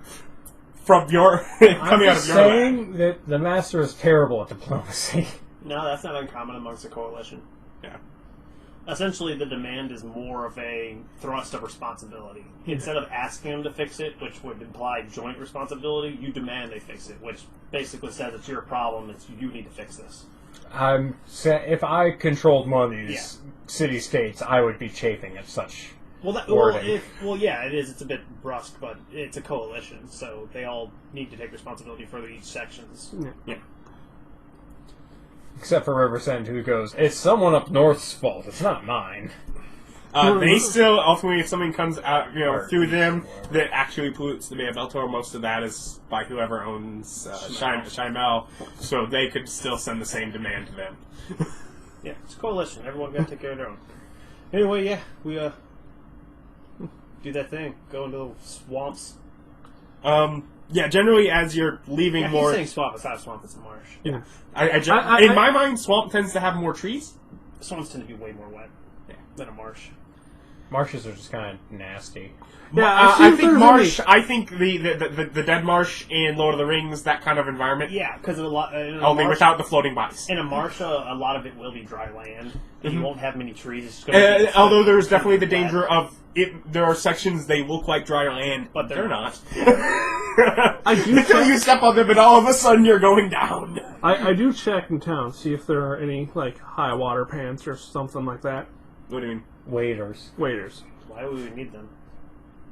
from your I'm coming out just of your lab. saying that the master is terrible at diplomacy. No, that's not uncommon amongst the coalition. Yeah. Essentially, the demand is more of a thrust of responsibility. Instead of asking them to fix it, which would imply joint responsibility, you demand they fix it, which basically says it's your problem. It's you need to fix this. If I controlled one of these city-states, I would be chafing at such wording. Yeah, it is. It's a bit brusque, but it's a coalition, so they all need to take responsibility for each sections. Yeah. Except for Riversend, who goes, it's someone up north's fault, it's not mine. They still, ultimately, if something comes out, Or- through them that actually pollutes the Bay of Beltor, most of that is by whoever owns Shimel, so they could still send the same demand to them. Yeah, it's a coalition. Everyone got to take care of their own. Anyway, yeah, we do that thing. Go into the swamps. Yeah, generally, as you're leaving Yeah, more... he's saying swamp. It's not a swamp. It's a marsh. Yeah. I- In my mind, swamp tends to have more trees. swamps tend to be way more wet than a marsh. Marshes are just kind of nasty. Yeah, I think marsh. I think the dead marsh in Lord of the Rings, that kind of environment. Yeah, because in Only marsh, without the floating bodies. in a marsh, a lot of it will be dry land. And you won't have many trees. It's just gonna be Although there's definitely the wet. danger of it. There are sections they look like dry land, But they're not. I do Until check, you step on them, and all of a sudden you're going down. I do check in town, see if there are any like high water pants or something like that. What do you mean? Waiters. Waiters. Why would we need them?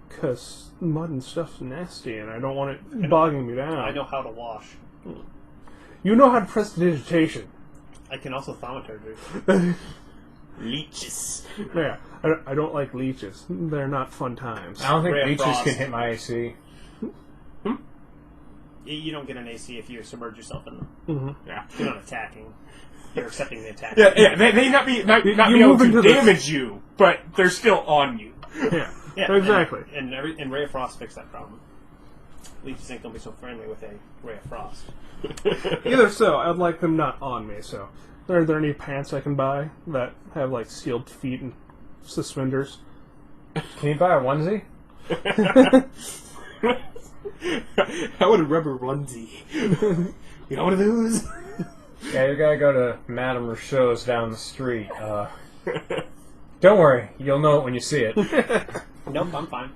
Because mud and stuff's nasty, and I don't want it bogging me down. I know how to wash. You know how to press digitation. I can also thaumaturgy. Leeches. Yeah, I don't like leeches. They're not fun times. I don't think Ray of leeches Frost. can hit my AC. You don't get an AC if you submerge yourself in them. Mm-hmm. Yeah. You're not attacking. You're accepting the attack. Yeah, they may not be You able move to into the- damage you, but they're still on you. Yeah, Yeah, exactly. And Ray of Frost fixed that problem. Leeches ain't gonna be so friendly with a Ray of Frost. Either so, I'd like them not on me. So, are there any pants I can buy that have like sealed feet and suspenders? Can you buy a onesie? How would a rubber onesie? You know one of those? Yeah, you gotta go to Madame Rousseau's down the street. Don't worry, you'll know it when you see it. Nope, I'm fine.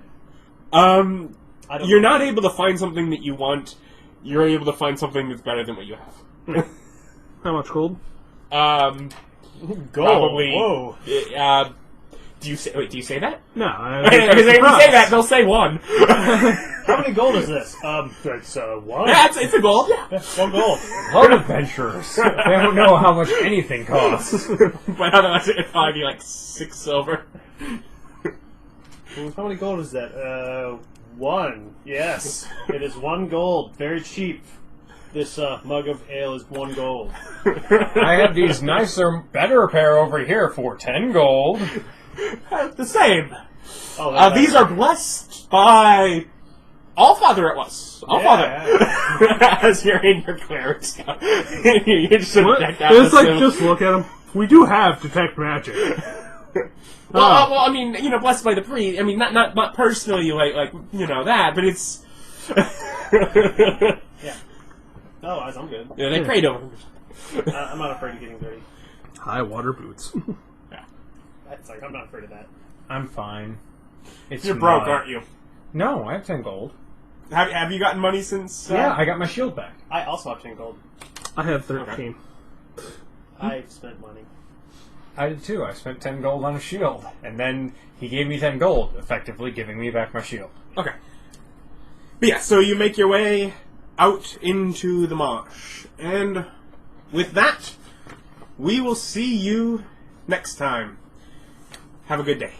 I don't You're not able to find something that you want. You're able to find something that's better than what you have. How much gold? Gold. Probably. Whoa. Do you say that? No, Because if you say that, they'll say one. How many gold is this? It's one. Yeah, it's a gold. Yeah, 1 gold. Hard adventurers. They don't know how much anything costs. But otherwise, it'd probably be like 6 silver. How many gold is that? 1. Yes, it is 1 gold. Very cheap. This mug of ale is 1 gold. I have these nicer, better pair over here for 10 gold. The same. Oh, These are blessed by Allfather. It was Allfather. Yeah. As you're in your cleric stuff, you just What? deck out It's the like, suit. just look at them. We do have detect magic. Well, I mean, blessed by the priest. I mean, not personally, like that, but it's. Yeah. Otherwise, I'm good. Yeah, they prayed over him. I'm not afraid of getting dirty. High water boots. It's like, I'm not afraid of that. I'm fine. It's You're broke, mud. aren't you? No, I have 10 gold. Have you gotten money since? Yeah, I got my shield back. I also have 10 gold. I have 13. I've spent money. I did too. I spent 10 gold on a shield. And then he gave me 10 gold, effectively giving me back my shield. Okay. But yeah, so you make your way out into the marsh. And with that, we will see you next time. Have a good day.